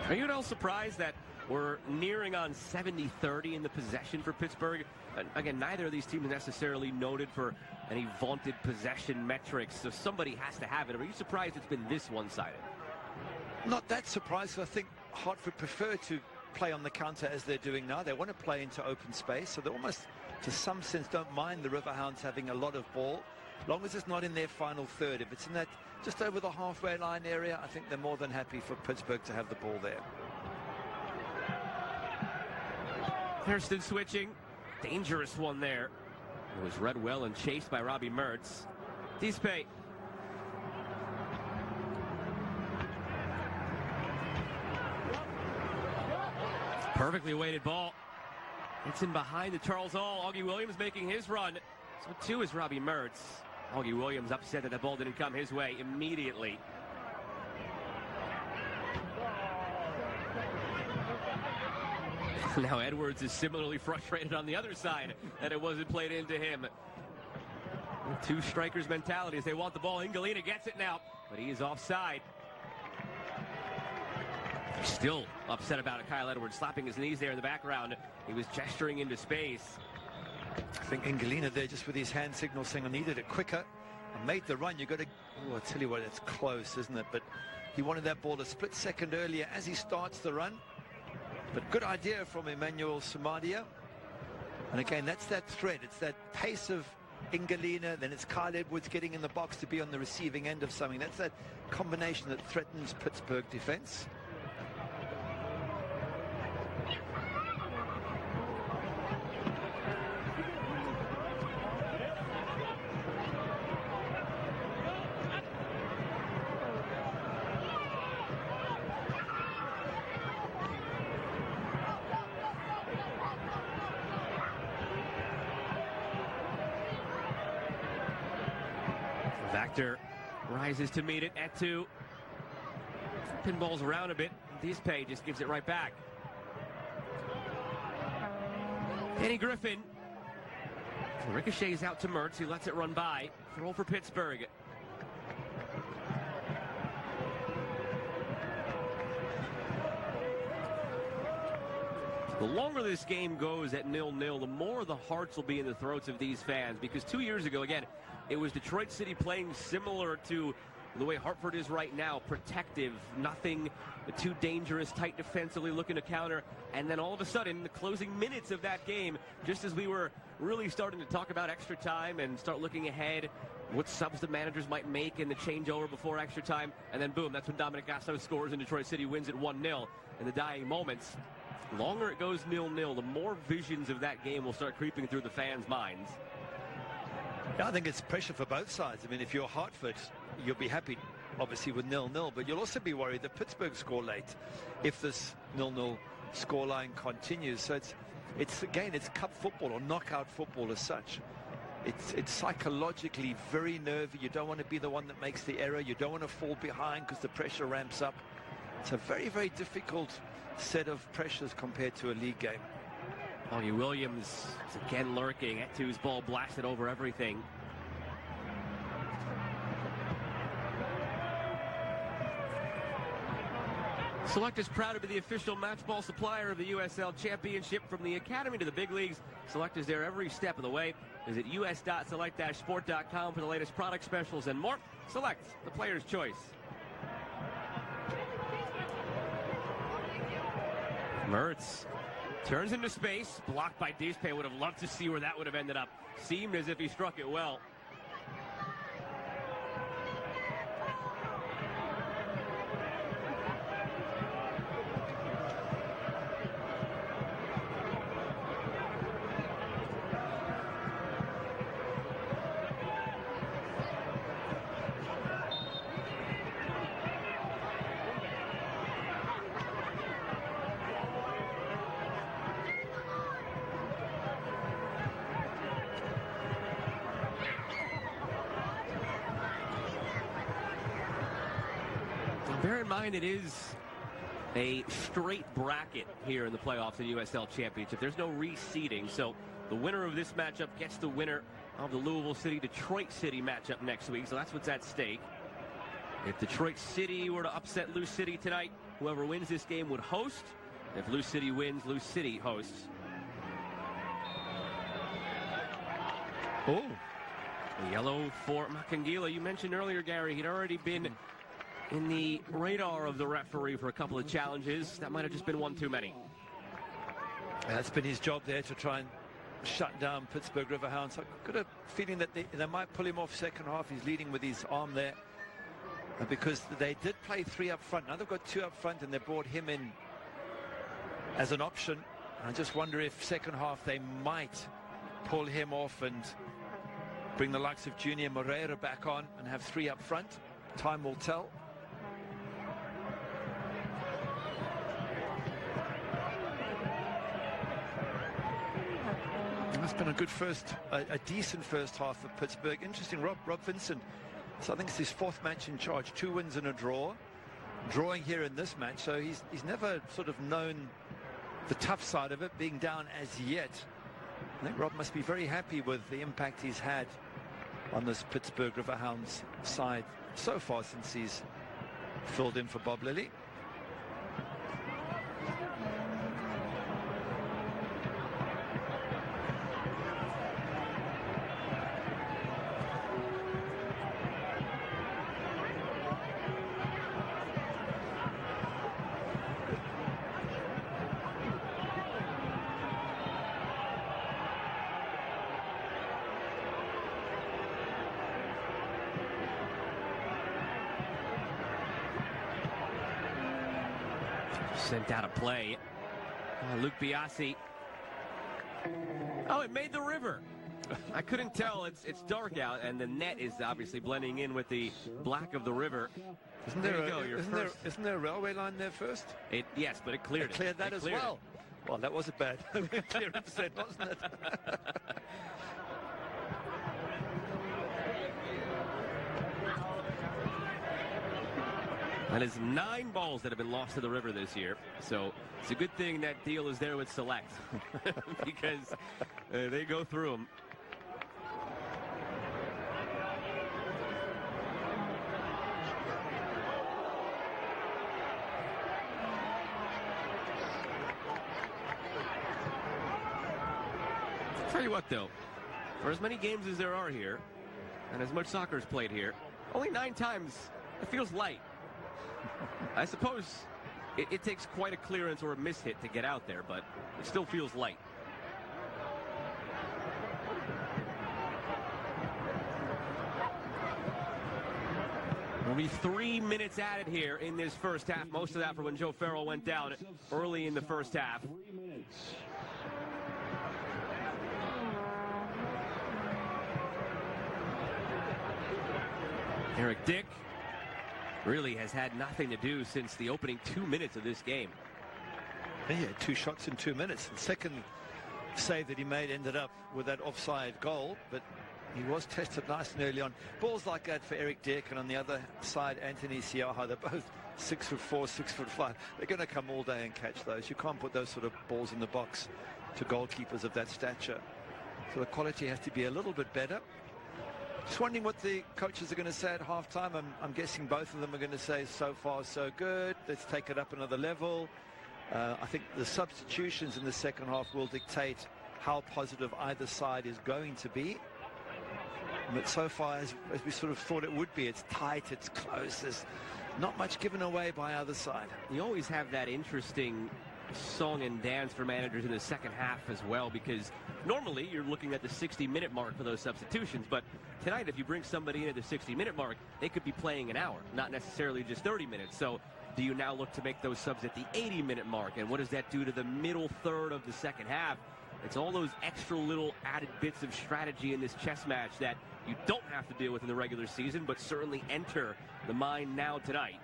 Are you at all surprised that we're nearing on 70-30 in the possession for Pittsburgh? Again, neither of these teams necessarily noted for any vaunted possession metrics, so somebody has to have it. Are you surprised it's been this one-sided?
Not that surprised. I think Hartford prefer to play on the counter as they're doing now. They want to play into open space, so they almost, to some sense, don't mind the Riverhounds having a lot of ball, as long as it's not in their final third. If it's in that just over the halfway line area, I think they're more than happy for Pittsburgh to have the ball there.
Thurston switching. Dangerous one there. It was read well and chased by Robbie Mertz. Dispe. Perfectly weighted ball. It's in behind the Charles All. Augie Williams making his run. So too is Robbie Mertz. Augie Williams upset that the ball didn't come his way immediately. Now Edwards is similarly frustrated on the other side that it wasn't played into him. Two strikers mentality as they want the ball. Ingolina gets it now, but he is offside. Still upset about it. Kyle Edwards slapping his knees there in the background. He was gesturing into space.
I think Ingolina there just with his hand signal saying I needed it quicker. I made the run. You got to, oh, I tell you what, it's close, isn't it? But he wanted that ball a split second earlier as he starts the run. But good idea from Emmanuel Samadia. And again, that's that threat. It's that pace of Ingolina, then it's Kyle Edwards getting in the box to be on the receiving end of something. That's that combination that threatens Pittsburgh defense.
Vactor rises to meet it at 2. Pinballs around a bit. Dispe just gives it right back. Danny Griffin. Ricochets out to Mertz. He lets it run by. Throw for Pittsburgh. The longer this game goes at 0-0, the more the hearts will be in the throats of these fans. Because 2 years ago, again, it was Detroit City playing similar to the way Hartford is right now, protective, nothing too dangerous, tight defensively, looking to counter. And then all of a sudden, the closing minutes of that game, just as we were really starting to talk about extra time and start looking ahead, what subs the managers might make in the changeover before extra time, and then boom, that's when Dominic Gasso scores and Detroit City wins it 1-0 in the dying moments. The longer it goes 0-0, the more visions of that game will start creeping through the fans' minds.
Yeah, I think it's pressure for both sides. I mean, if you're Hartford, you'll be happy, obviously, with 0-0, but you'll also be worried that Pittsburgh score late if this 0-0 scoreline continues. So it's again, it's cup football or knockout football as such. It's psychologically very nervy. You don't want to be the one that makes the error. You don't want to fall behind because the pressure ramps up. It's a very, very difficult set of pressures compared to a league game.
Augie Williams is again lurking. Etu's ball blasted over everything. Select is proud to be the official match ball supplier of the USL Championship. From the academy to the big leagues, Select is there every step of the way. Visit us.select-sport.com for the latest product specials and more. Select, the player's choice. Mertz turns into space, blocked by Dispe. Would have loved to see where that would have ended up. Seemed as if he struck it well. Bear in mind, it is a straight bracket here in the playoffs in USL Championship. There's no reseeding, so the winner of this matchup gets the winner of the Louisville City-Detroit City matchup next week, so that's what's at stake. If Detroit City were to upset Lou City tonight, whoever wins this game would host. If Lou City wins, Lou City hosts.
Oh,
The yellow for Makangila. You mentioned earlier, Gary, he'd already been in the radar of the referee for a couple of challenges. That might have just been one too many.
that's been his job there, to try and shut down Pittsburgh Riverhounds. I've got a feeling that they might pull him off second half. He's leading with his arm there, because they did play 3 up front. Now they've got 2 up front, and they brought him in as an option. I just wonder if second half they might pull him off and bring the likes of Junior Moreira back on and have 3 up front. Time will tell. That's been a good a decent first half for Pittsburgh. Interesting, Rob Vincent. So I think it's his 4th match in charge. 2 wins and a draw. Drawing here in this match, so he's never sort of known the tough side of it, being down as yet. I think Rob must be very happy with the impact he's had on this Pittsburgh Riverhounds side so far since he's filled in for Bob Lilly.
Sent out of play. Luke Biasi. Oh, it made the river. I couldn't tell. It's dark out, and the net is obviously blending in with the black of the river.
Isn't there a railway line there first?
Yes, but it cleared it.
Cleared that as well. Well, that wasn't bad. Clearance then, wasn't it?
That is 9 balls that have been lost to the river this year. So it's a good thing that deal is there with Select, because they go through them. I'll tell you what, though, for as many games as there are here, and as much soccer is played here, only 9 times it feels light. I suppose it takes quite a clearance or a mishit to get out there, but it still feels light. There'll be 3 minutes added here in this first half. Most of that for when Joe Farrell went down early in the first half.
3 minutes.
Eric Dick really has had nothing to do since the opening 2 minutes of this game.
He had 2 shots in 2 minutes. The second save that he made ended up with that offside goal, but he was tested nice and early on. Balls like that for Eric Dick, and on the other side, Anthony Siaha. They're both 6'4", 6'5". They're going to come all day and catch those. You can't put those sort of balls in the box to goalkeepers of that stature. So the quality has to be a little bit better. Just wondering what the coaches are going to say at halftime. I'm guessing both of them are going to say, so far so good, let's take it up another level. I think the substitutions in the second half will dictate how positive either side is going to be. But so far, as we sort of thought it would be, it's tight, it's close, there's not much given away by either side.
You always have that interesting song and dance for managers in the second half as well, because normally you're looking at the 60-minute mark for those substitutions, but tonight if you bring somebody in at the 60-minute mark, they could be playing an hour, not necessarily just 30 minutes. So do you now look to make those subs at the 80-minute mark, and what does that do to the middle third of the second half? It's all those extra little added bits of strategy in this chess match that you don't have to deal with in the regular season, but certainly enter the mind now tonight.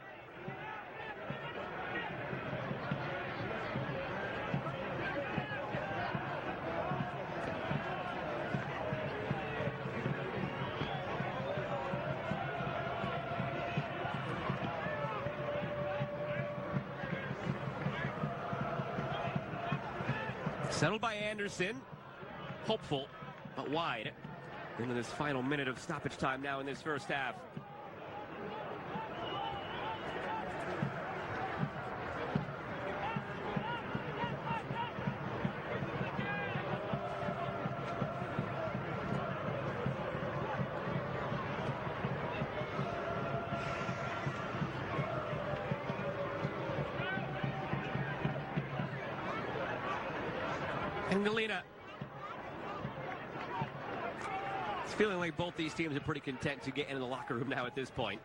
Settled by Anderson. hopeful, but wide into this final minute of stoppage time now in this first half. And Galena. It's feeling like both these teams are pretty content to get into the locker room now at this point.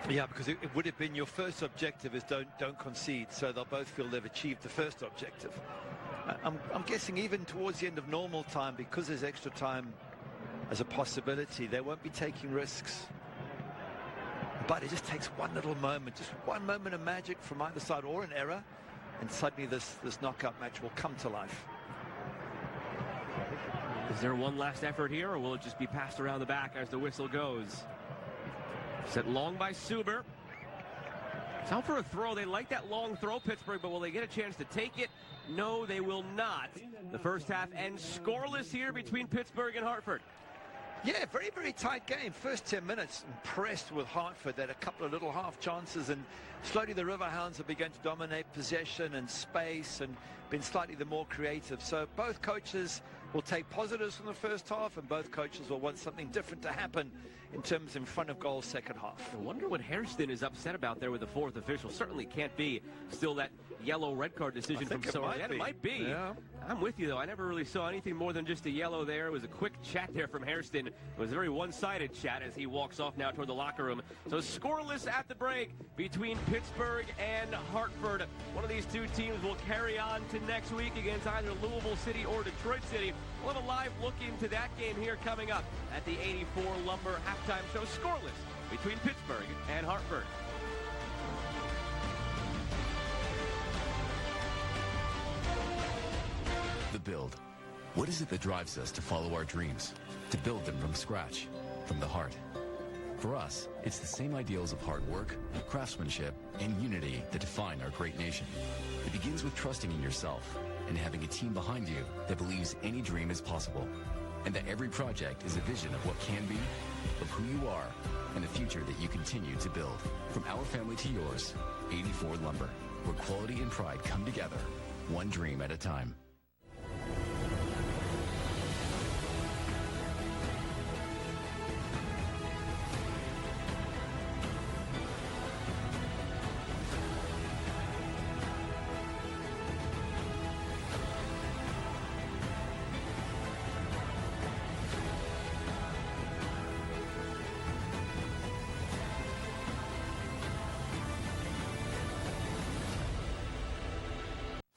Yeah, because it would have been your first objective is don't concede, so they'll both feel they've achieved the first objective. I'm guessing even towards the end of normal time, because there's extra time as a possibility, they won't be taking risks. But it just takes one little moment, just one moment of magic from either side, or an error, and suddenly this knockout match will come to life.
Is there one last effort here, or will it just be passed around the back as the whistle goes? Set long by Suber. It's out for a throw. They like that long throw, Pittsburgh, but will they get a chance to take it? No, they will not. The first half ends scoreless here between Pittsburgh and Hartford.
Yeah, very, very tight game. First 10 minutes, impressed with Hartford. They had a couple of little half chances, and slowly the Riverhounds have begun to dominate possession and space and been slightly the more creative. So both coaches will take positives from the first half, and both coaches will want something different to happen in terms in front of goal second half.
I wonder what Hairston is upset about there with the fourth official. Certainly can't be still that yellow red card decision from Soder. It might be. Yeah. I'm with you, though. I never really saw anything more than just a yellow there. It was a quick chat there from Hairston. It was a very one-sided chat as he walks off now toward the locker room. So scoreless at the break between Pittsburgh and Hartford. One of these two teams will carry on to next week against either Louisville City or Detroit City. We'll have a live look into that game here coming up at the 84 Lumber halftime show. Scoreless between Pittsburgh and Hartford.
The build. What is it that drives us to follow our dreams? To build them from scratch, from the heart. For us, it's the same ideals of hard work, craftsmanship, and unity that define our great nation. It begins with trusting in yourself and having a team behind you that believes any dream is possible, and that every project is a vision of what can be, of who you are, and the future that you continue to build. From our family to yours, 84 Lumber, where quality and pride come together, one dream at a time.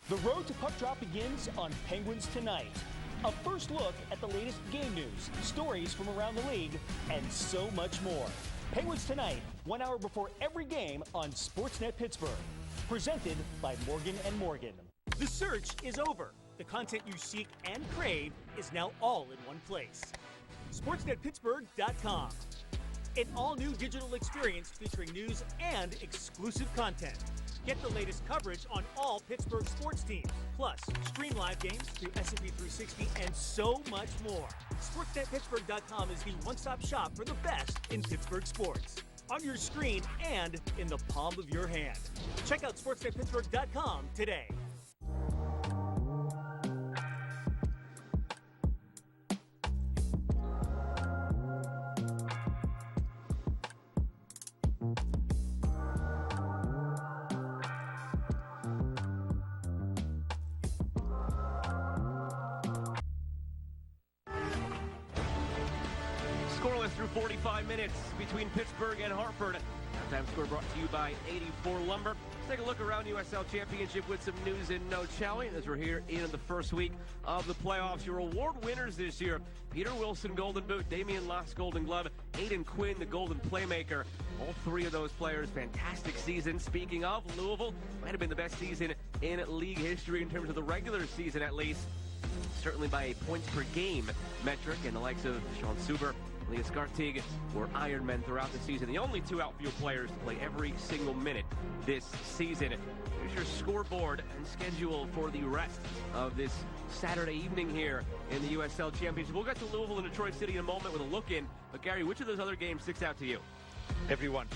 The road to puck drop begins on Penguins Tonight. A first look at the latest game news, stories from around the league, and so much more. Penguins Tonight, 1 hour before every game on Sportsnet Pittsburgh. Presented by Morgan & Morgan. The search is over. The content you seek and crave is now all in one place. SportsNetPittsburgh.com. An all-new digital experience featuring news and exclusive content. Get the latest coverage on all Pittsburgh sports teams, plus stream live games through S&P 360 and so much more. SportsNetPittsburgh.com is the one-stop shop for the best in Pittsburgh sports. On your screen and in the palm of your hand. Check out SportsNetPittsburgh.com today.
Scoreless through 45 minutes between Pittsburgh and Hartford. Halftime score brought to you by 84 Lumber. Let's take a look around USL Championship with some news and notes, shall we? As we're here in the first week of the playoffs. Your award winners this year: Peter Wilson, Golden Boot; Damian Loss, Golden Glove; Aiden Quinn, the Golden Playmaker. All three of those players, fantastic season. Speaking of, Louisville might have been the best season in league history in terms of the regular season, at least. Certainly by a points per game metric, and the likes of Sean Suber the Escartig were Ironmen throughout the season. The only two outfield players to play every single minute this season. Here's your scoreboard and schedule for the rest of this Saturday evening here in the USL Championship. We'll get to Louisville and Detroit City in a moment with a look in. But Gary, which of those other games sticks out to you?
Everyone.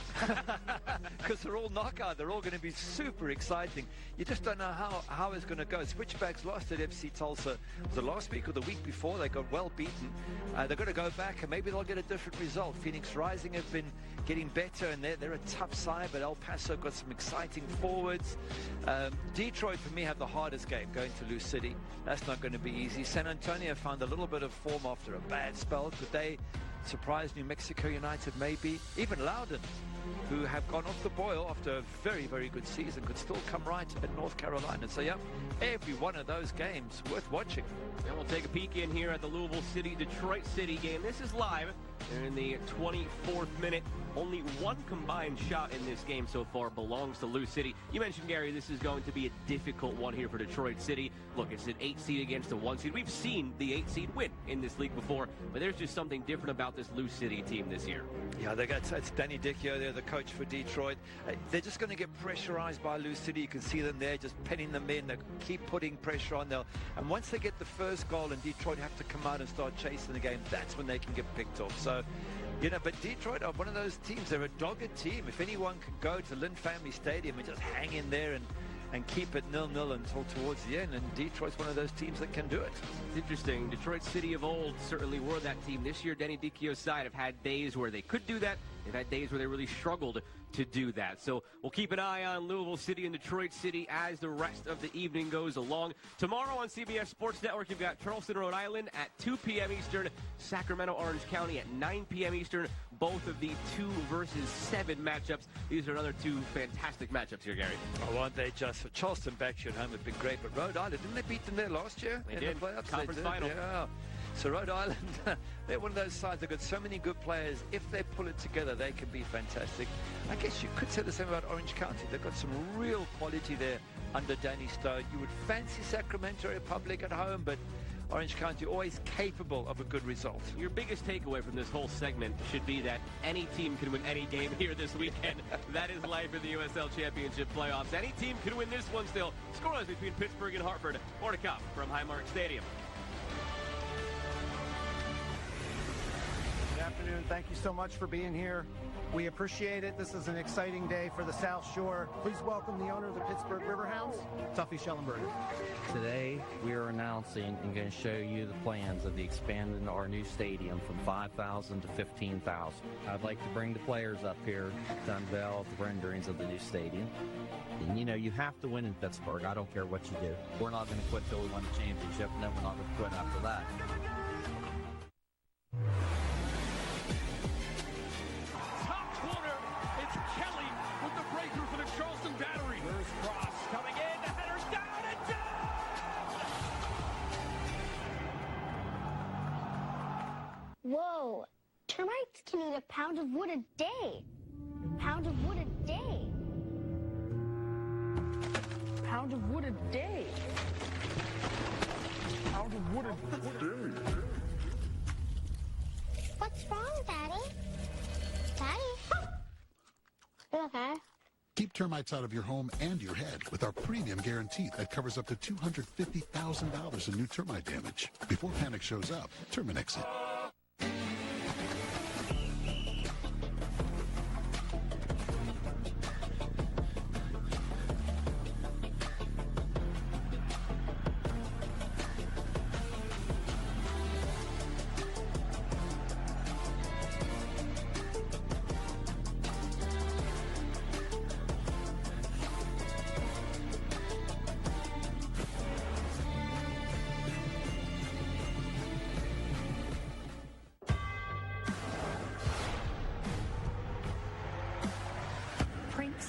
Because they're all knockout. They're all going to be super exciting. You just don't know how it's going to go. Switchbacks lost at FC Tulsa. Was it last week or the week before? They got well beaten. They're going to go back and maybe they'll get a different result. Phoenix Rising have been getting better and they're a tough side, but El Paso got some exciting forwards. Detroit, for me, have the hardest game going to Lou City. That's not going to be easy. San Antonio found a little bit of form after a bad spell. Could they surprise New Mexico United? Maybe. Even Loudon, who have gone off the boil after a very, very good season, could still come right at North Carolina. So, yeah, every one of those games worth watching.
And we'll take a peek in here at the Louisville City-Detroit City game. This is live. They're in the 24th minute. Only one combined shot in this game so far belongs to Lou City. You mentioned, Gary, this is going to be a difficult one here for Detroit City. Look, it's an 8 seed against a 1 seed. We've seen the 8 seed win in this league before, but there's just something different about this Lou City team this year.
Yeah, it's Danny Dicchio. They're the coach for Detroit. They're just going to get pressurized by Lou City. You can see them there just penning them in. They keep putting pressure on them. And once they get the first goal and Detroit have to come out and start chasing the game, that's when they can get picked off. So, you know, but Detroit are one of those teams. They're a dogged team. If anyone can go to Lynn Family Stadium and just hang in there and keep it 0-0 until towards the end, and Detroit's one of those teams that can do it.
It's interesting. Detroit City of old certainly were that team. This year, Danny Dicchio's side have had days where they could do that. They've had days where they really struggled to do that. So we'll keep an eye on Louisville City and Detroit City as the rest of the evening goes along. Tomorrow on CBS Sports Network, you've got Charleston, Rhode Island at 2 p.m. Eastern, Sacramento, Orange County at 9 p.m. Eastern. Both of the 2 versus 7 matchups. These are another 2 fantastic matchups here, Gary.
Oh, aren't they just? For Charleston back here at home have been great, but Rhode Island, didn't they beat them there last year?
They did.
The playoffs?
Conference final.
Yeah. So Rhode Island, they're one of those sides. They've got so many good players. If they pull it together, they can be fantastic. I guess you could say the same about Orange County. They've got some real quality there under Danny Stone. You would fancy Sacramento Republic at home, but Orange County always capable of a good result.
Your biggest takeaway from this whole segment should be that any team can win any game here this weekend. That is life in the USL Championship playoffs. Any team can win this one still. Scoreless between Pittsburgh and Hartford. More to come from Highmark Stadium.
Good afternoon. Thank you so much for being here. We appreciate it. This is an exciting day for the South Shore. Please welcome the owner of the Pittsburgh Riverhounds, Tuffy Schellenberger.
Today, we are announcing and going to show you the plans of the expanding our new stadium from 5,000 to 15,000. I'd like to bring the players up here to unveil the renderings of the new stadium. And you know, you have to win in Pittsburgh. I don't care what you do. We're not going to quit till we win the championship, and then we're not going to quit after that.
Whoa, termites can eat a pound of wood a day. Pound of wood a day. Pound of wood a day. Pound of wood a day. What's wrong, Daddy? Daddy? You okay?
Keep termites out of your home and your head with our premium guarantee that covers up to $250,000 in new termite damage. Before panic shows up, Terminix it.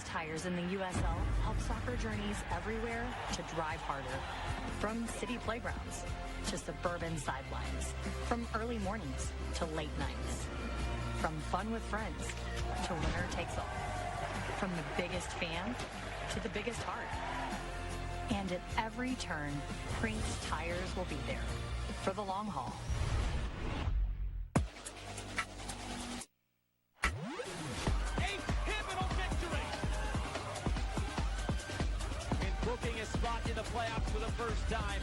Tires in the USL help soccer journeys everywhere to drive harder. From city playgrounds to suburban sidelines, from early mornings to late nights, from fun with friends to winner takes all, from the biggest fan to the biggest heart. And at every turn, Prince Tires will be there for the long haul.
playoffs for the first time.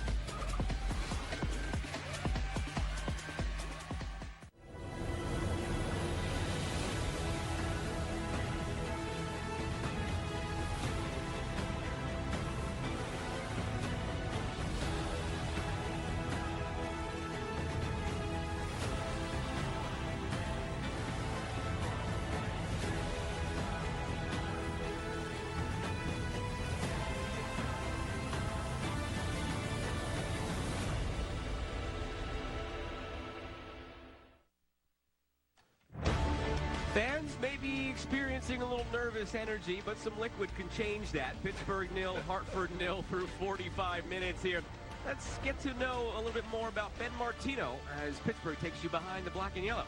Fans may be experiencing a little nervous energy, but some liquid can change that. Pittsburgh 0, Hartford 0 through 45 minutes here. Let's get to know a little bit more about Ben Martino as Pittsburgh takes you behind the black and yellow.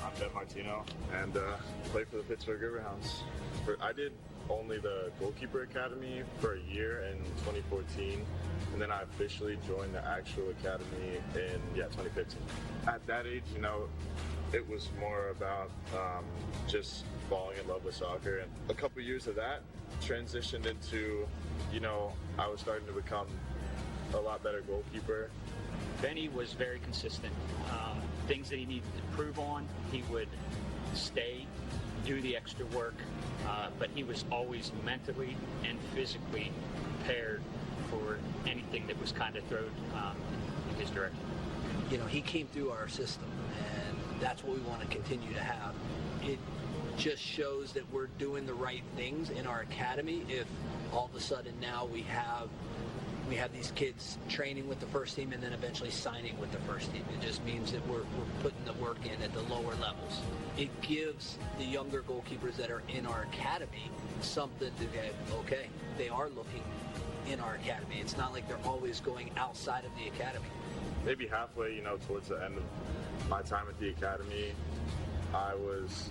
I'm Ben Martino and play for the Pittsburgh Riverhounds. I did only the goalkeeper academy for a year in 2014, and then I officially joined the actual academy in 2015. At that age, you know, it was more about just falling in love with soccer, and a couple years of that transitioned into, you know, I was starting to become a lot better goalkeeper.
Benny was very consistent. Things that he needed to improve on, he would stay, do the extra work, but he was always mentally and physically prepared for anything that was kind of thrown in his direction.
You know, he came through our system, and that's what we want to continue to have. It just shows that we're doing the right things in our academy if all of a sudden now we have these kids training with the first team and then eventually signing with the first team. It just means that we're putting the work in at the lower levels. It gives the younger goalkeepers that are in our academy something to get, okay, they are looking in our academy. It's not like they're always going outside of the academy.
Maybe halfway, you know, towards the end of my time at the academy, I was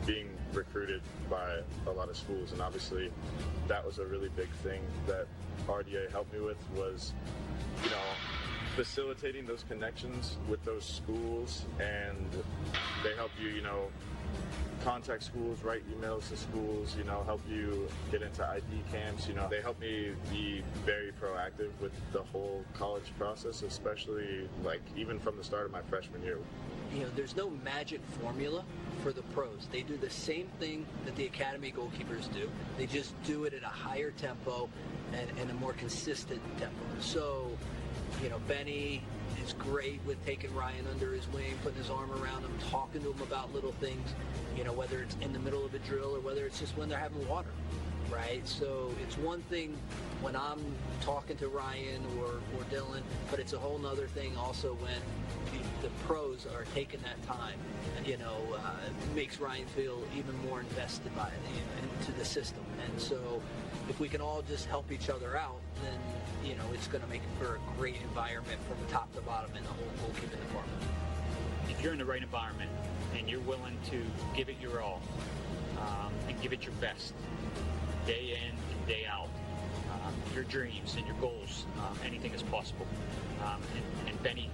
being recruited by a lot of schools, and obviously that was a really big thing that RDA helped me with, was, you know, facilitating those connections with those schools, and they help you, you know, contact schools, write emails to schools, you know, help you get into ID camps, you know. They help me be very proactive with the whole college process, especially like even from the start of my freshman year.
You know, there's no magic formula for the pros. They do the same thing that the academy goalkeepers do. They just do it at a higher tempo and a more consistent tempo. So, you know, Benny is great with taking Ryan under his wing, putting his arm around him, talking to him about little things, you know, whether it's in the middle of a drill or whether it's just when they're having water, right? So it's one thing when I'm talking to Ryan or Dylan, but it's a whole nother thing also when the pros are taking that time, you know, makes Ryan feel even more invested by it, into the system. And so if we can all just help each other out, then, you know, it's going to make for a great environment from top to bottom in the whole goalkeeping department.
If you're in the right environment and you're willing to give it your all and give it your best, day in and day out, your dreams and your goals, anything is possible. And Benny,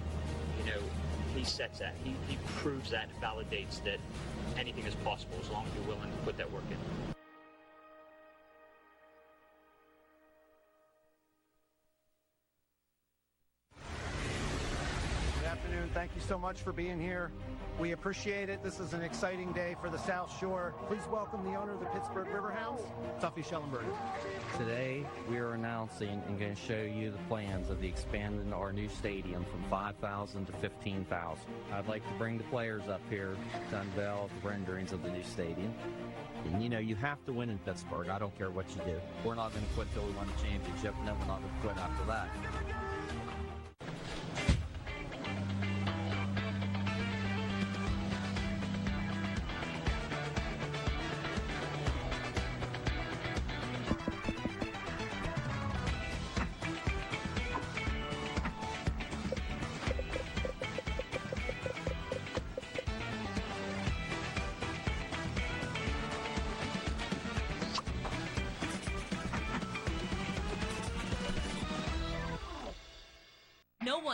you know, he sets that. He proves that and validates that anything is possible as long as you're willing to put that work in.
Good afternoon. Thank you so much for being here. We appreciate it. This is an exciting day for the South Shore. Please welcome the owner of the Pittsburgh Riverhounds, Tuffy Schellenberger.
Today, we are announcing and going to show you the plans of the expanding our new stadium from 5,000 to 15,000. I'd like to bring the players up here to unveil the renderings of the new stadium. And you know, you have to win in Pittsburgh. I don't care what you do. We're not going to quit till we win the championship, and then we're not going to quit after that.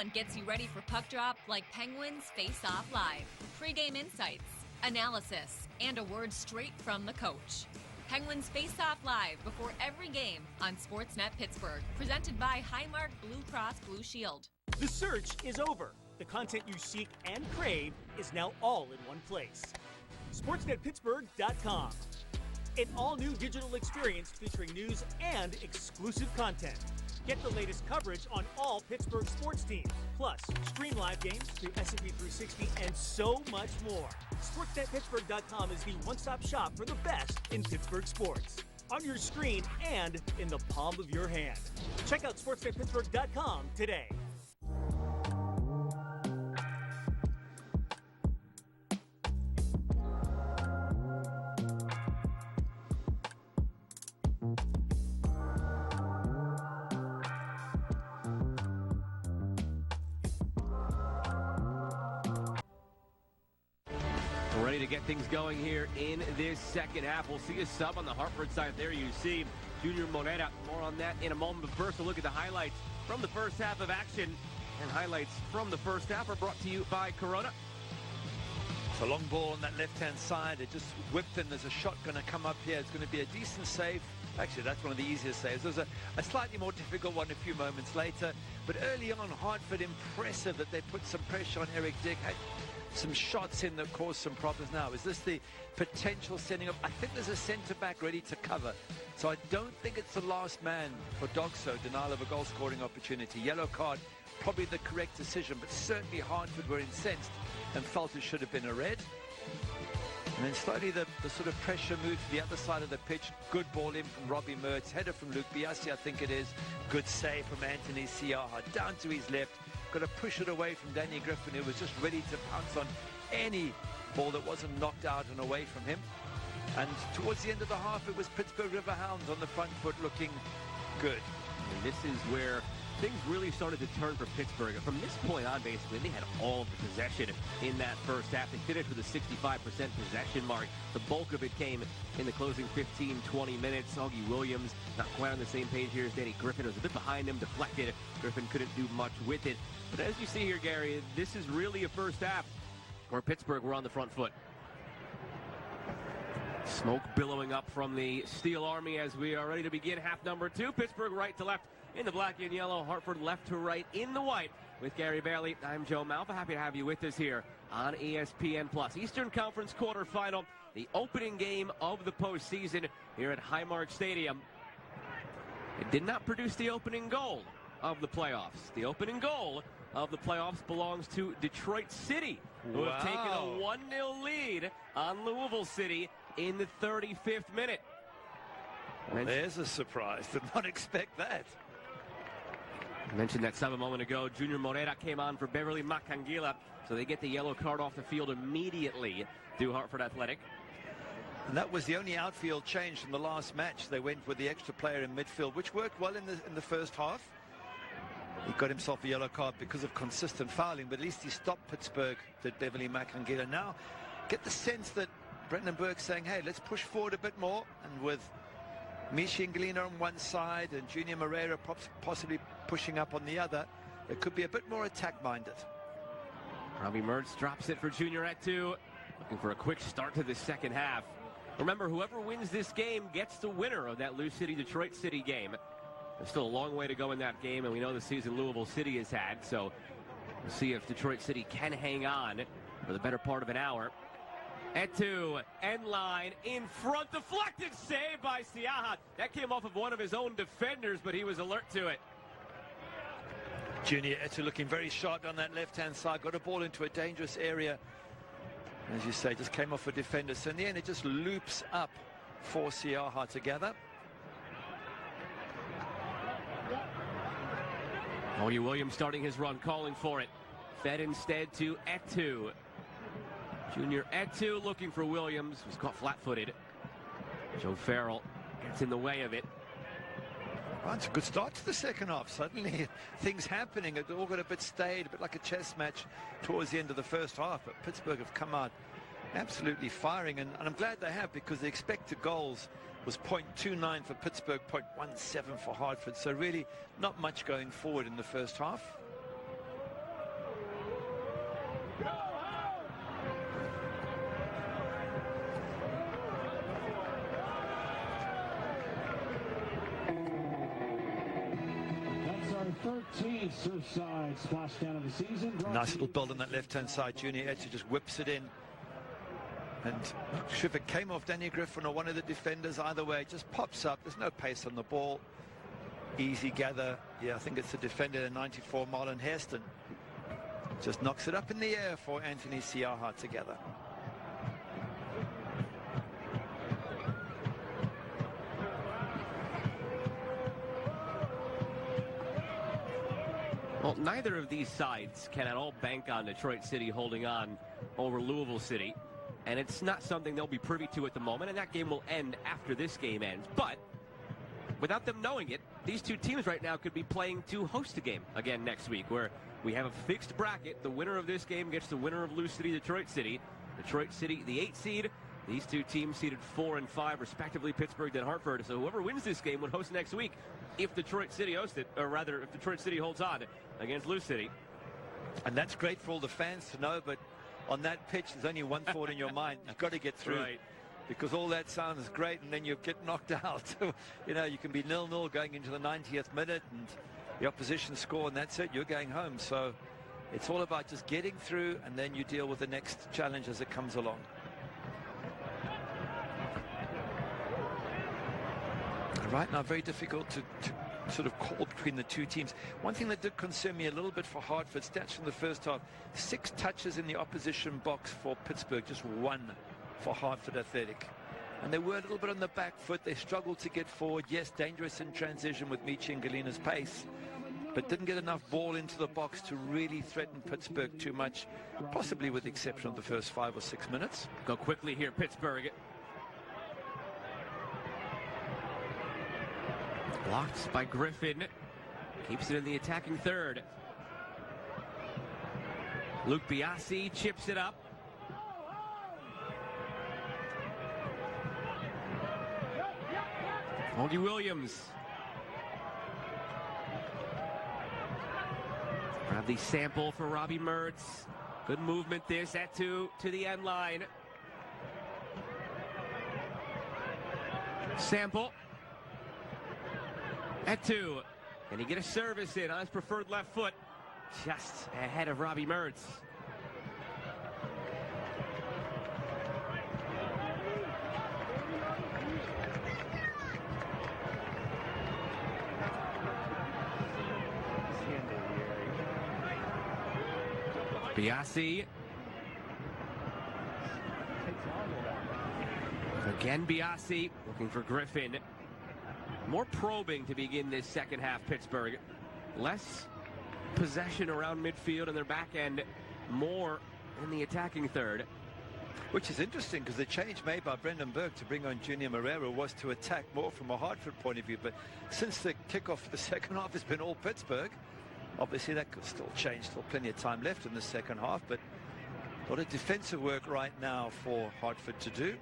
one gets you ready for puck drop like Penguins Face Off Live. Pre-game insights, analysis, and a word straight from the coach. Penguins Face Off Live before every game on Sportsnet Pittsburgh. Presented by Highmark Blue Cross Blue Shield.
The search is over. The content you seek and crave is now all in one place. SportsNetPittsburgh.com. An all-new digital experience featuring news and exclusive content. Get the latest coverage on all Pittsburgh sports teams. Plus, stream live games through S&P 360 and so much more. SportsNetPittsburgh.com is the one-stop shop for the best in Pittsburgh sports. On your screen and in the palm of your hand. Check out SportsNetPittsburgh.com today.
Ready to get things going here in this second half. We'll see a sub on the Hartford side. There you see Junior Moneta. More on that in a moment. But first, a look at the highlights from the first half of action. And highlights from the first half are brought to you by Corona.
It's a long ball on that left-hand side. It just whipped in. There's a shot going to come up here. It's going to be a decent save. Actually, that's one of the easiest saves. There's a slightly more difficult one a few moments later. But early on, Hartford, impressive that they put some pressure on Eric Dick. Had some shots in that caused some problems. Now, is this the potential setting up? I think there's a centre-back ready to cover. So I don't think it's the last man for Dogso. Denial of a goal-scoring opportunity. Yellow card, probably the correct decision. But certainly Hartford were incensed and felt it should have been a red. And then slowly the sort of pressure moved to the other side of the pitch. Good ball in from Robbie Mertz. Header from Luke Biasi, I think it is. Good save from Anthony Siaha. Down to his left. Got to push it away from Danny Griffin, who was just ready to pounce on any ball that wasn't knocked out and away from him. And towards the end of the half, it was Pittsburgh Riverhounds on the front foot looking good.
And this is where things really started to turn for Pittsburgh. From this point on, basically, they had all the possession in that first half. They finished with a 65% possession mark. The bulk of it came in the closing 15-20 minutes. Augie Williams not quite on the same page here as Danny Griffin. It was a bit behind him, deflected. Griffin couldn't do much with it. But as you see here, Gary, this is really a first half where Pittsburgh were on the front foot. Smoke billowing up from the Steel Army as we are ready to begin half number 2. Pittsburgh right to left in the black and yellow. Hartford left to right in the white. With Gary Bailey, I'm Joe Malfa. Happy to have you with us here on ESPN+. Eastern Conference quarterfinal, the opening game of the postseason here at Highmark Stadium. It did not produce the opening goal of the playoffs. The opening goal of the playoffs belongs to Detroit City, who have taken a 1-0 lead on Louisville City in the 35th minute.
Well, there's a surprise. Did not expect that.
I mentioned that sub a moment ago. Junior Moneta came on for Beverly Makangila, so they get the yellow card off the field immediately to Hartford Athletic.
And that was the only outfield change from the last match. They went with the extra player in midfield, which worked well in the first half. He got himself a yellow card because of consistent fouling, but at least he stopped Pittsburgh, did Beverly Makangila. Now, get the sense that Brendan Burke's saying, hey, let's push forward a bit more. And with Mishi Ngalina on one side and Junior Moreira possibly pushing up on the other, it could be a bit more attack-minded.
Robbie Mertz drops it for Junior at 2. Looking for a quick start to the second half. Remember, whoever wins this game gets the winner of that Lou City-Detroit City game. There's still a long way to go in that game, and we know the season Louisville City has had, so we'll see if Detroit City can hang on for the better part of an hour. Etu, end line, in front, deflected, save by Siaha. That came off of one of his own defenders, but he was alert to it.
Junior Etu looking very sharp on that left-hand side, got a ball into a dangerous area. As you say, just came off a defender. So in the end, it just loops up for Siaha together.
Augie Williams starting his run, calling for it. Fed instead to Etu. Junior Etu looking for Williams, was caught flat-footed. Joe Farrell gets in the way of it.
Well, it's a good start to the second half. Suddenly things happening. It all got a bit staid, a bit like a chess match towards the end of the first half. But Pittsburgh have come out absolutely firing. And I'm glad they have, because the expected goals was 0.29 for Pittsburgh, 0.17 for Hartford. So really not much going forward in the first half.
13th Surfside splashdown of the season.
Nice little build on that left-hand side. Junior Etcher just whips it in. And not sure if it came off Danny Griffin or one of the defenders. Either way, it just pops up. There's no pace on the ball. Easy gather. Yeah, I think it's the defender, 94, Marlon Hairston. Just knocks it up in the air for Anthony Siaha to gather.
Well, neither of these sides can at all bank on Detroit City holding on over Louisville City. And it's not something they'll be privy to at the moment, and that game will end after this game ends. But without them knowing it, these two teams right now could be playing to host a game again next week, where we have a fixed bracket. The winner of this game gets the winner of Lou City, Detroit City. Detroit City, the 8th seed. These two teams seeded 4 and 5, respectively, Pittsburgh and Hartford. So whoever wins this game would host next week if Detroit City hosts it, or rather, if Detroit City holds on against Lou City.
And that's great for all the fans to know, but on that pitch, there's only one thought in your mind. You've got to get through. Right. Because all that sounds great, and then you get knocked out. You know, you can be 0-0 going into the 90th minute, and the opposition score, and that's it. You're going home. So it's all about just getting through, and then you deal with the next challenge as it comes along. Right now, very difficult to sort of call between the two teams. One thing that did concern me a little bit for Hartford, stats from the first half: 6 touches in the opposition box for Pittsburgh, just 1 for Hartford Athletic. And they were a little bit on the back foot. They struggled to get forward. Yes, dangerous in transition with Michi and Galina's pace, but didn't get enough ball into the box to really threaten Pittsburgh too much, possibly with the exception of the first 5 or 6 minutes.
Go quickly here, Pittsburgh. Blocked by Griffin. Keeps it in the attacking third. Luke Biasi chips it up. Holdy Williams. Bradley Sample for Robbie Mertz. Good movement this. Etu to the end line. Sample. Etu. Can he get a service in on his preferred left foot? Just ahead of Robbie Mertz. Biasi. Again, Biasi looking for Griffin. More probing to begin this second half, Pittsburgh. Less possession around midfield and their back end, more in the attacking third.
Which is interesting, because the change made by Brendan Burke to bring on Junior Moreira was to attack more from a Hartford point of view. But since the kickoff for the second half has been all Pittsburgh, obviously that could still change. Still plenty of time left in the second half, but a lot of defensive work right now for Hartford to do.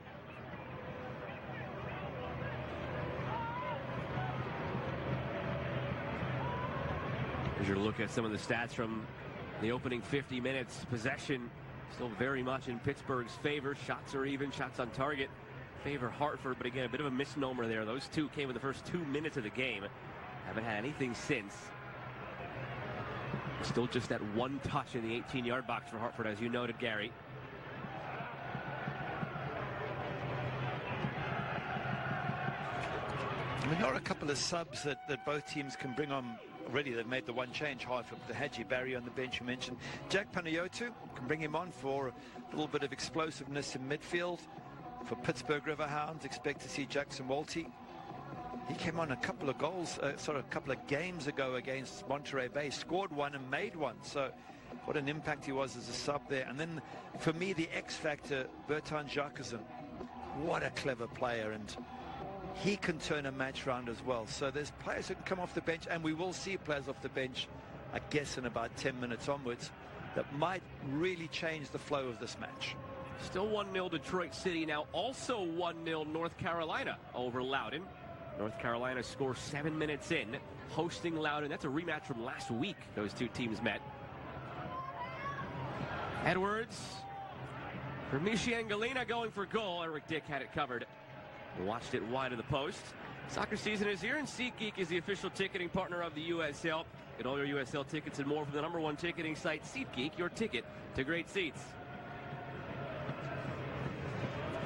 As you look at some of the stats from the opening 50 minutes, possession still very much in Pittsburgh's favor. Shots are even, shots on target favor Hartford, but again, a bit of a misnomer there. Those two came in the first 2 minutes of the game. Haven't had anything since. Still just that one touch in the 18-yard box for Hartford, as you noted, Gary.
I mean, there are a couple of subs that both teams can bring on. Already they've made the one change, Hartford, the Haji Barry on the bench you mentioned. Jack Panayotu, can bring him on for a little bit of explosiveness in midfield. For Pittsburgh Riverhounds, expect to see Jackson Walty. He came on a couple of goals, a couple of games ago against Monterey Bay, scored one and made one. So what an impact he was as a sub there. And then for me, the X factor, Bertrand Jacquesin. What a clever player, and he can turn a match round as well. So there's players who can come off the bench, and we will see players off the bench, I guess, in about 10 minutes onwards, that might really change the flow of this match.
Still 1-0 Detroit City, now also 1-0 North Carolina over Loudoun. North Carolina scores 7 minutes in, hosting Loudoun. That's a rematch from last week. Those two teams met. Edwards for Michi and Galina going for goal. Eric Dick had it covered. Watched it wide of the post. Soccer season is here, and SeatGeek is the official ticketing partner of the USL. Get all your USL tickets and more from the #1 ticketing site, SeatGeek, your ticket to great seats.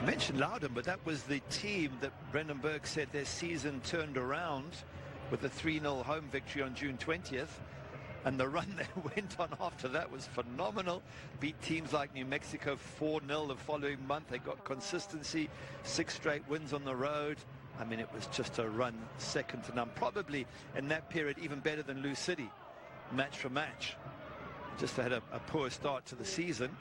I mentioned Loudon, but that was the team that Brendan Burke said their season turned around with a 3-0 home victory on June 20th. And the run they went on after that was phenomenal. Beat teams like New Mexico 4-0 the following month. They got consistency, 6 straight wins on the road. I mean, it was just a run second to none. Probably in that period even better than Lou City, match for match. Just had a poor start to the season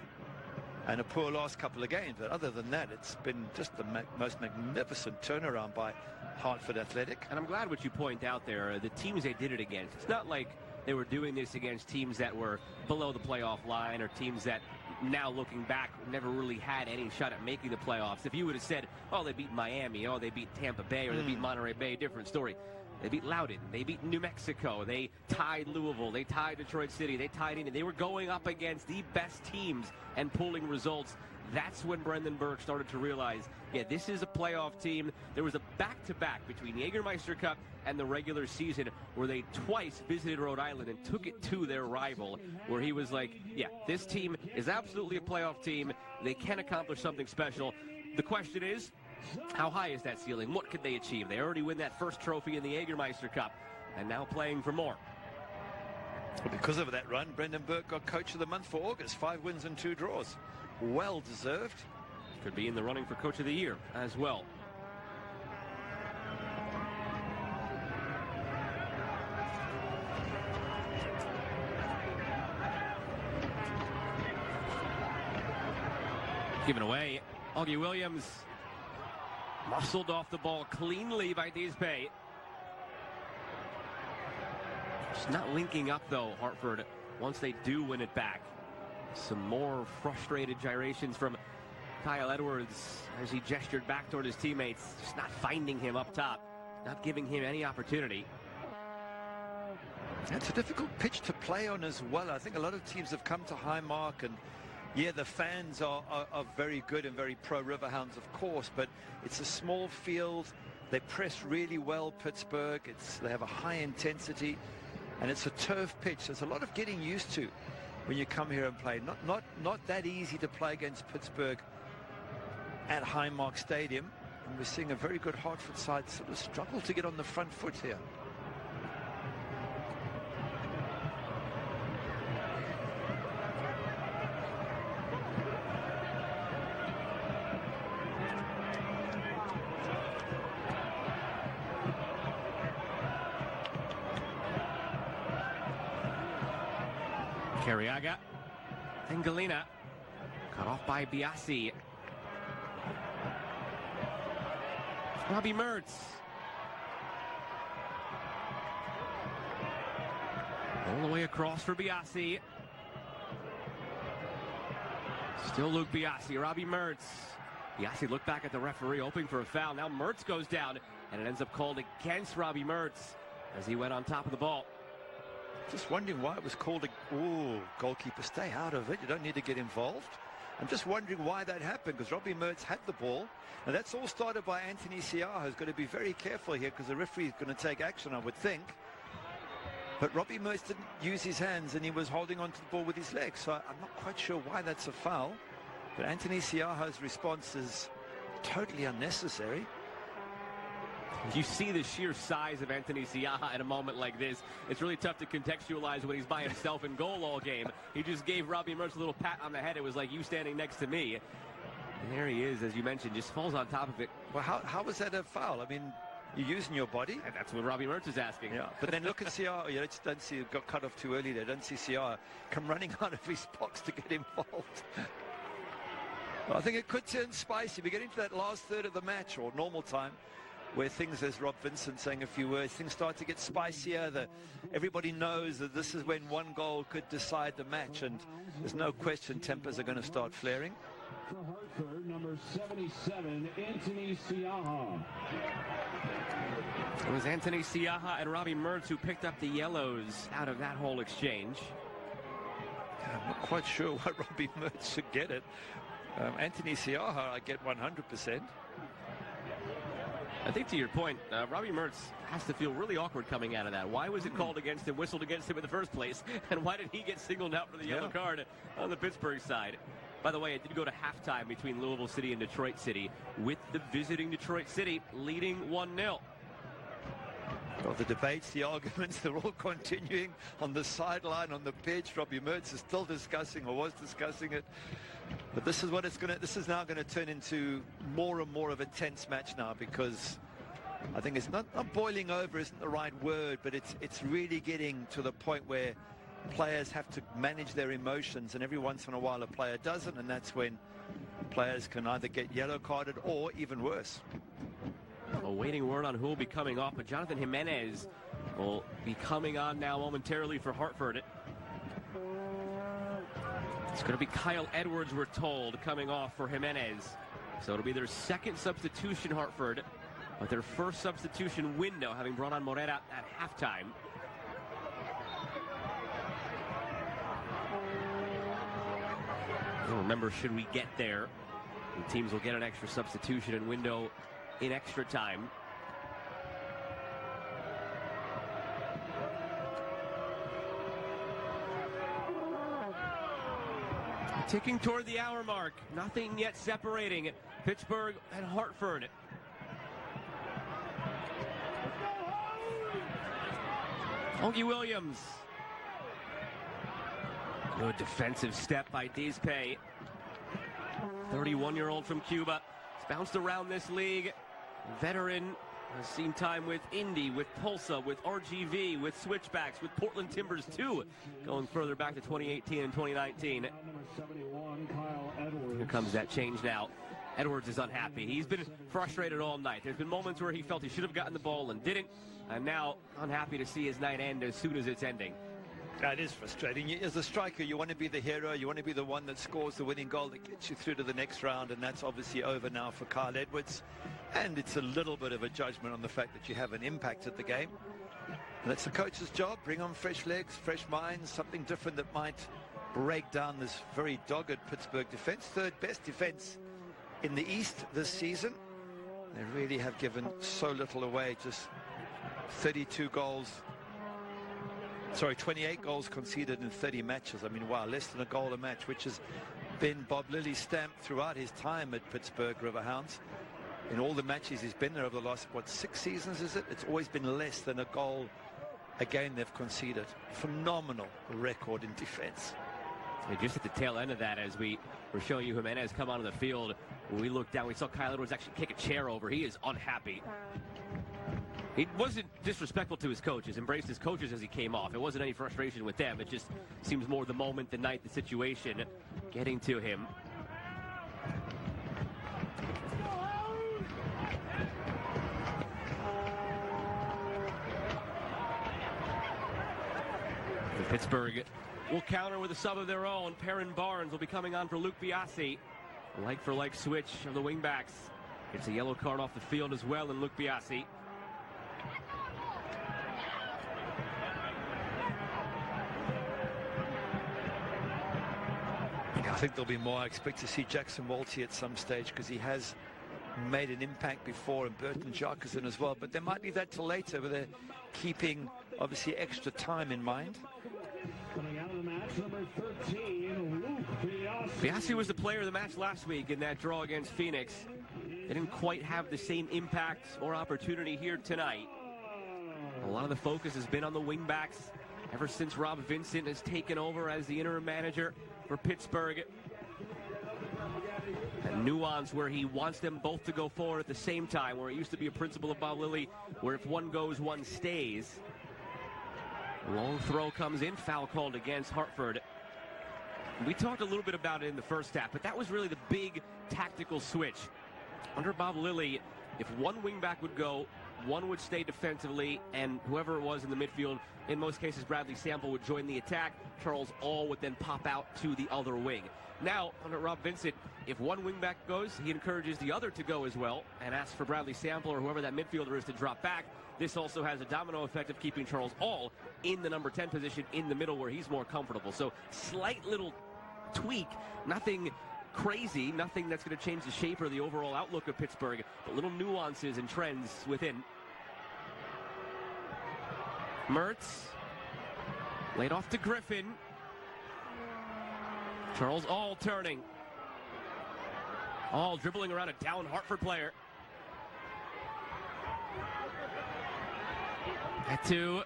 and a poor last couple of games. But other than that, it's been just the most magnificent turnaround by Hartford Athletic.
And I'm glad what you point out there, the teams they did it against. It's not like they were doing this against teams that were below the playoff line or teams that, now looking back, never really had any shot at making the playoffs. If you would have said, oh, they beat Miami, oh, they beat Tampa Bay, or they beat Monterey Bay, different story. They beat Loudon, they beat New Mexico, they tied Louisville, they tied Detroit City, they tied Indy. They were going up against the best teams and pulling results. That's when Brendan Burke started to realize, yeah, this is a playoff team. There was a back-to-back between the Jägermeister Cup and the regular season where they twice visited Rhode Island and took it to their rival, where he was like, yeah, this team is absolutely a playoff team. They can accomplish something special. The question is, how high is that ceiling? What could they achieve? They already win that first trophy in the Jägermeister Cup and now playing for more.
Well, because of that run, Brendan Burke got Coach of the Month for August. 5 wins and 2 draws. Well deserved.
Could be in the running for Coach of the Year as well. Given away, Augie Williams muscled off the ball cleanly by Dispe. Just not linking up though, Hartford, once they do win it back. Some more frustrated gyrations from Kyle Edwards as he gestured back toward his teammates, just not finding him up top, not giving him any opportunity.
It's a difficult pitch to play on as well. I think a lot of teams have come to Highmark, and yeah, the fans are very good and very pro Riverhounds, of course, but it's a small field. They press really well, Pittsburgh. They have a high intensity, and it's a turf pitch. There's a lot of getting used to when you come here and play. Not that easy to play against Pittsburgh at Highmark Stadium. And we're seeing a very good Hartford side sort of struggle to get on the front foot here.
Carriaga and Galena cut off by Biasi. Robbie Mertz. All the way across for Biasi. Still Luke Biasi, Robbie Mertz. Biasi looked back at the referee, hoping for a foul. Now Mertz goes down, and it ends up called against Robbie Mertz as he went on top of the ball.
Just wondering why it was called goalkeeper, stay out of it. You don't need to get involved. I'm just wondering why that happened, because Robbie Mertz had the ball. And that's all started by Anthony Siaha, who's got to be very careful here because the referee is going to take action, I would think. But Robbie Mertz didn't use his hands, and he was holding onto the ball with his legs. So I'm not quite sure why that's a foul. But Anthony Siaha's response is totally unnecessary.
You see the sheer size of Anthony Siaha at a moment like this. It's really tough to contextualize when he's by himself in goal all game. He just gave Robbie Mertz a little pat on the head. It was like you standing next to me. And there he is, as you mentioned, just falls on top of it.
Well, how was that a foul? I mean, you're using your body.
And that's what Robbie Mertz is asking.
Yeah, but then look at Siaha. You just don't see, got cut off too early there. Don't see Siaha come running out of his box to get involved. Well, I think it could turn spicy. We get into that last third of the match, or normal time, where things, as Rob Vincent saying a few words, things start to get spicier. Everybody knows that this is when one goal could decide the match, and there's no question tempers are going to start flaring.
For Hartford, number 77, Anthony Siaha.
It was Anthony Siaha and Robbie Mertz who picked up the yellows out of that whole exchange.
I'm not quite sure why Robbie Mertz should get it. Anthony Siaha, I get 100%.
I think to your point, Robbie Mertz has to feel really awkward coming out of that. Why was it called against him, whistled against him in the first place? And why did he get singled out for the yellow card on the Pittsburgh side? By the way, it did go to halftime between Louisville City and Detroit City, with the visiting Detroit City leading 1-0.
Well, the debates, the arguments, they're all continuing on the sideline, on the pitch. Robbie Mertz is still discussing, or was discussing it. But this is what it's going to, this is now going to turn into more and more of a tense match now, because I think it's not boiling over isn't the right word, but it's really getting to the point where players have to manage their emotions, and every once in a while a player doesn't, and that's when players can either get yellow carded or even worse.
Awaiting word on who will be coming off, but Jonathan Jimenez will be coming on now momentarily for Hartford. It's going to be Kyle Edwards, we're told, coming off for Jimenez. So it'll be their second substitution, Hartford, but their first substitution window, having brought on Morera at halftime. And remember, should we get there, the teams will get an extra substitution and window in extra time. Ticking toward the hour mark. Nothing yet separating Pittsburgh and Hartford. Ogie Williams. Good defensive step by Dizpe. 31-year-old from Cuba. He's bounced around this league. Veteran. Has seen time with Indy, with Tulsa, with RGV, with Switchbacks, with Portland Timbers too, going further back to 2018 and 2019. Here comes that change now. Edwards is unhappy. He's been frustrated all night. There's been moments where he felt he should have gotten the ball and didn't, and now unhappy to see his night end as soon as it's ending.
That is frustrating. As a striker, you want to be the hero. You want to be the one that scores the winning goal that gets you through to the next round, and that's obviously over now for Kyle Edwards. And it's a little bit of a judgment on the fact that you haven't impacted the game. And that's the coach's job. Bring on fresh legs, fresh minds, something different that might break down this very dogged Pittsburgh defense. Third best defense in the East this season. They really have given so little away. Just 32 goals. Sorry, 28 goals conceded in 30 matches. I mean, wow, less than a goal a match, which has been Bob Lilly's stamp throughout his time at Pittsburgh Riverhounds. In all the matches he's been there over the last, what, 6 seasons, is it? It's always been less than a goal a game they've conceded. Phenomenal record in defense.
And just at the tail end of that, as we were showing you Jimenez come onto the field, when we looked down, we saw Kyle Edwards actually kick a chair over. He is unhappy. He wasn't disrespectful to his coaches, embraced his coaches as he came off. It wasn't any frustration with them. It just seems more the moment, the night, the situation getting to him. The Pittsburgh will counter with a sub of their own. Perrin Barnes will be coming on for Luke Biasi. Like for like switch of the wingbacks. It's a yellow card off the field as well in Luke Biasi.
I think there'll be more. I expect to see Jackson Walty at some stage, because he has made an impact before, and Burton Jacobson as well. But there might be that till later, where they're keeping obviously extra time in mind.
Coming out of the match, number 13, Luke Biasi.
Biasi was the player of the match last week in that draw against Phoenix. They didn't quite have the same impact or opportunity here tonight. A lot of the focus has been on the wingbacks ever since Rob Vincent has taken over as the interim manager for Pittsburgh. A nuance where he wants them both to go forward at the same time, where it used to be a principle of Bob Lilly, where if one goes, one stays. Long throw comes in, foul called against Hartford. We talked a little bit about it in the first half, but that was really the big tactical switch. Under Bob Lilly, if one wingback would go, one would stay defensively, and whoever it was in the midfield, in most cases Bradley Sample, would join the attack. Charles All would then pop out to the other wing. Now, under Rob Vincent, if one wingback goes, he encourages the other to go as well, and asks for Bradley Sample or whoever that midfielder is to drop back. This also has a domino effect of keeping Charles All in the number 10 position in the middle, where he's more comfortable. So slight little tweak, nothing crazy, nothing that's going to change the shape or the overall outlook of Pittsburgh, but little nuances and trends within. Mertz, laid off to Griffin. Charles All turning. All dribbling around a down Hartford player. Etu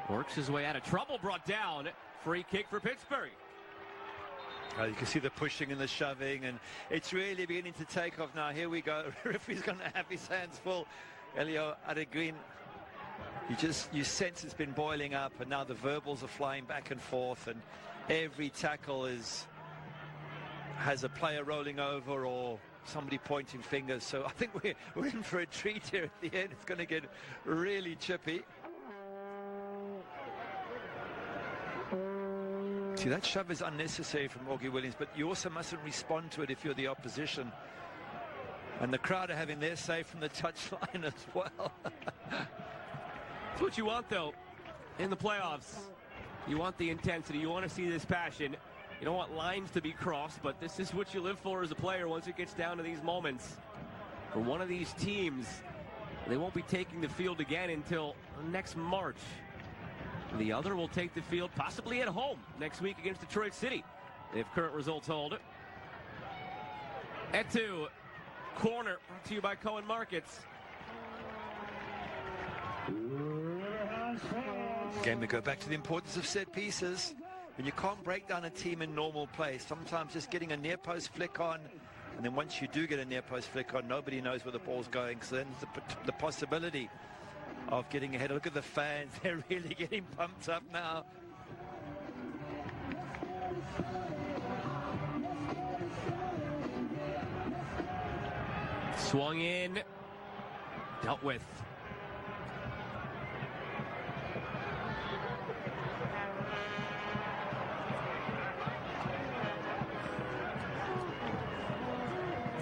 works his way out of trouble, brought down. Free kick for Pittsburgh.
You can see the pushing and the shoving, and it's really beginning to take off now. Here we go. Referee's going to have his hands full. Elio Adeguin. You sense it's been boiling up, and now the verbals are flying back and forth, and every tackle has a player rolling over or somebody pointing fingers. So I think we're in for a treat here at the end. It's going to get really chippy. See, that shove is unnecessary from Augie Williams, but you also mustn't respond to it if you're the opposition. And the crowd are having their say from the touchline as well.
That's what you want, though, in the playoffs. You want the intensity. You want to see this passion. You don't want lines to be crossed, but this is what you live for as a player once it gets down to these moments. For one of these teams, they won't be taking the field again until next March. The other will take the field possibly at home next week against Detroit City, if current results hold. Etu, corner, brought to you by Cohen Markets.
Again, we go back to the importance of set pieces. When you can't break down a team in normal play, sometimes just getting a near post flick on, and then once you do get a near post flick on, nobody knows where the ball's going. So then the possibility of getting ahead. Look at the fans. They're really getting pumped up now.
Swung in. Dealt with.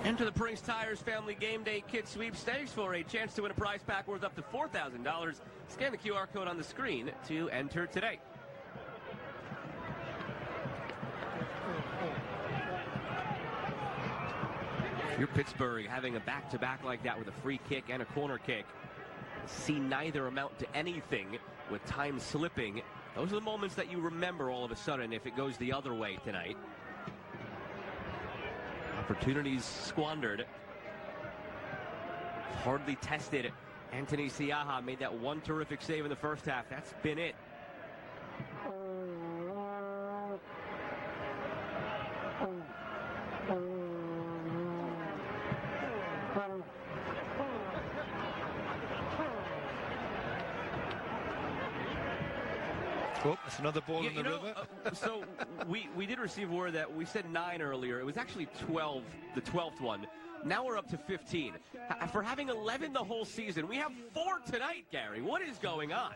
Enter the Prince Tires Family Game Day Kit Sweepstakes for a chance to win a prize pack worth up to $4,000. Scan the QR code on the screen to enter today. If you're Pittsburgh, having a back-to-back like that with a free kick and a corner kick, see neither amount to anything with time slipping. Those are the moments that you remember all of a sudden if it goes the other way tonight. Opportunities squandered. Hardly tested. Anthony Siaha made that one terrific save in the first half. That's been it.
Oh, that's another ball in the river.
So we did receive word that we said 9 earlier. It was actually 12, the 12th one. Now we're up to 15. For having 11 the whole season, we have 4 tonight, Gary. What is going on?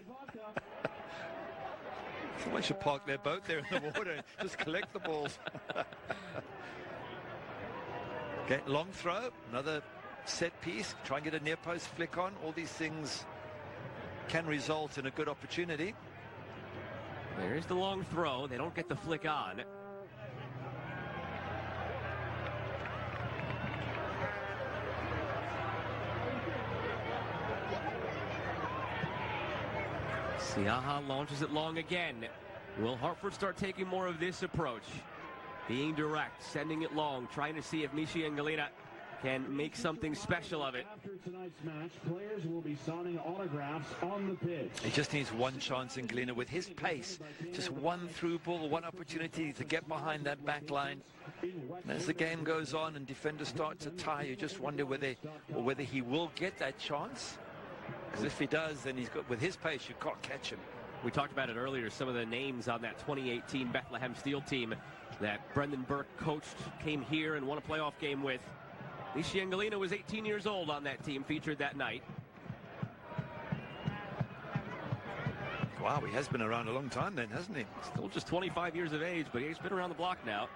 Someone should park their boat there in the water and just collect the balls. Okay, long throw, another set piece. Try and get a near post flick on. All these things can result in a good opportunity.
There's the long throw. They don't get the flick on. Siaha launches it long again. Will Hartford start taking more of this approach? Being direct, sending it long, trying to see if Mishi and Galina can make something special of it.
After tonight's match, players will be signing autographs on the pitch.
He just needs one chance in Galina with his pace. Just one through ball, one opportunity to get behind that back line. And as the game goes on and defenders start to tie, you just wonder whether he will get that chance. Because if he does, then he's got, with his pace, you can't catch him.
We talked about it earlier, some of the names on that 2018 Bethlehem Steel team that Brendan Burke coached, came here and won a playoff game with. Mishi and Galina was 18 years old on that team, featured that night.
Wow, he has been around a long time then, hasn't he?
Still just 25 years of age, but he's been around the block now.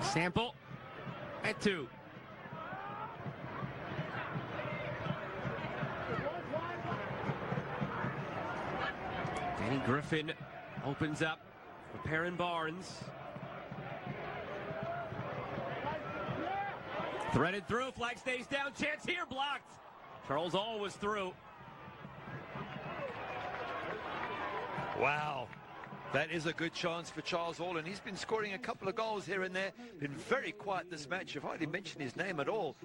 Sample at 2. Danny Griffin opens up for Perrin Barnes. Threaded through, flag stays down, chance here, blocked. Charles All was through.
Wow. That is a good chance for Charles All, and he's been scoring a couple of goals here and there. Been very quiet this match. You've hardly mentioned his name at all.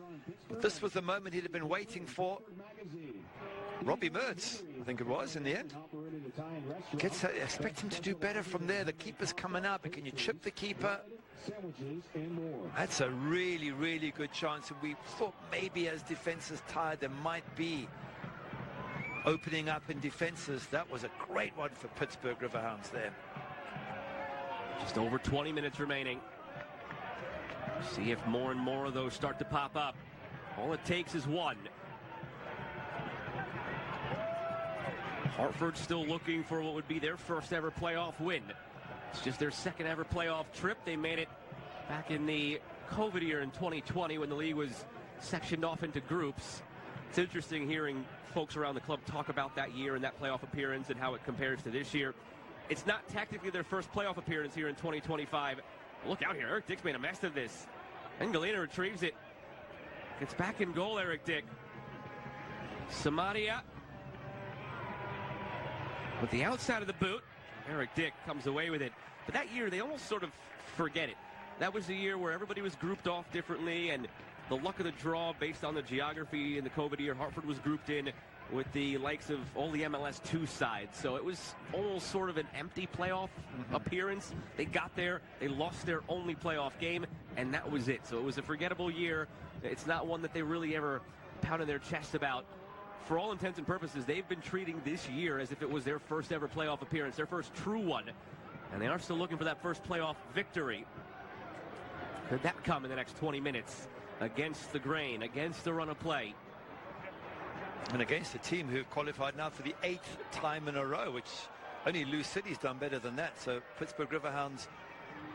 But this was the moment he'd have been waiting for. Robbie Mertz, I think it was, in the end. Expect him to do better from there. The keeper's coming up, and can you chip the keeper? That's a really, really good chance. And we thought maybe as defenses tired, there might be opening up in defenses. That was a great one for Pittsburgh Riverhounds there.
Just over 20 minutes remaining. See if more and more of those start to pop up. All it takes is one. Hartford still looking for what would be their first ever playoff win. It's just their second ever playoff trip. They made it back in the COVID year in 2020 when the league was sectioned off into groups. It's interesting hearing folks around the club talk about that year and that playoff appearance and how it compares to this year. It's not technically their first playoff appearance here in 2025. Look out here, Eric Dick's made a mess of this. And Galena retrieves it. Gets back in goal, Eric Dick. Samadia with the outside of the boot. Eric Dick comes away with it. But that year, they almost sort of forget it. That was the year where everybody was grouped off differently, and the luck of the draw based on the geography in the COVID year, Hartford was grouped in with the likes of all the MLS 2 sides. So it was almost sort of an empty playoff appearance. They got there, they lost their only playoff game, and that was it. So it was a forgettable year. It's not one that they really ever pounded their chest about. For all intents and purposes, they've been treating this year as if it was their first ever playoff appearance, their first true one. And they are still looking for that first playoff victory. Could that come in the next 20 minutes against the grain, against the run of play?
And against a team who qualified now for the 8th time in a row, which only Lou City's done better than that. So Pittsburgh Riverhounds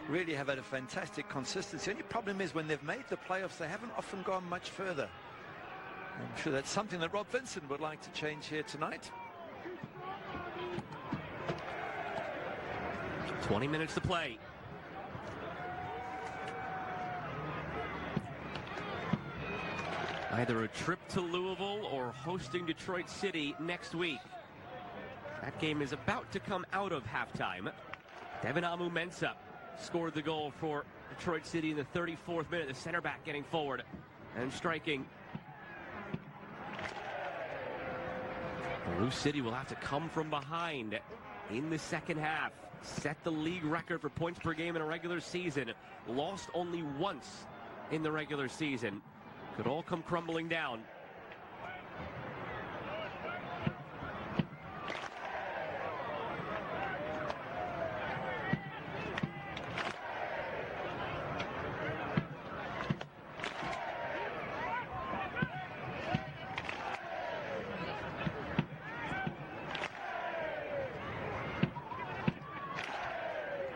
really have had a fantastic consistency. The only problem is when they've made the playoffs, they haven't often gone much further. I'm sure that's something that Rob Vincent would like to change here tonight.
20 minutes to play. Either a trip to Louisville or hosting Detroit City next week. That game is about to come out of halftime. Devin Amu-Mensah scored the goal for Detroit City in the 34th minute. The center back getting forward and striking. Lou City will have to come from behind in the second half. Set the league record for points per game in a regular season. Lost only once in the regular season. Could all come crumbling down.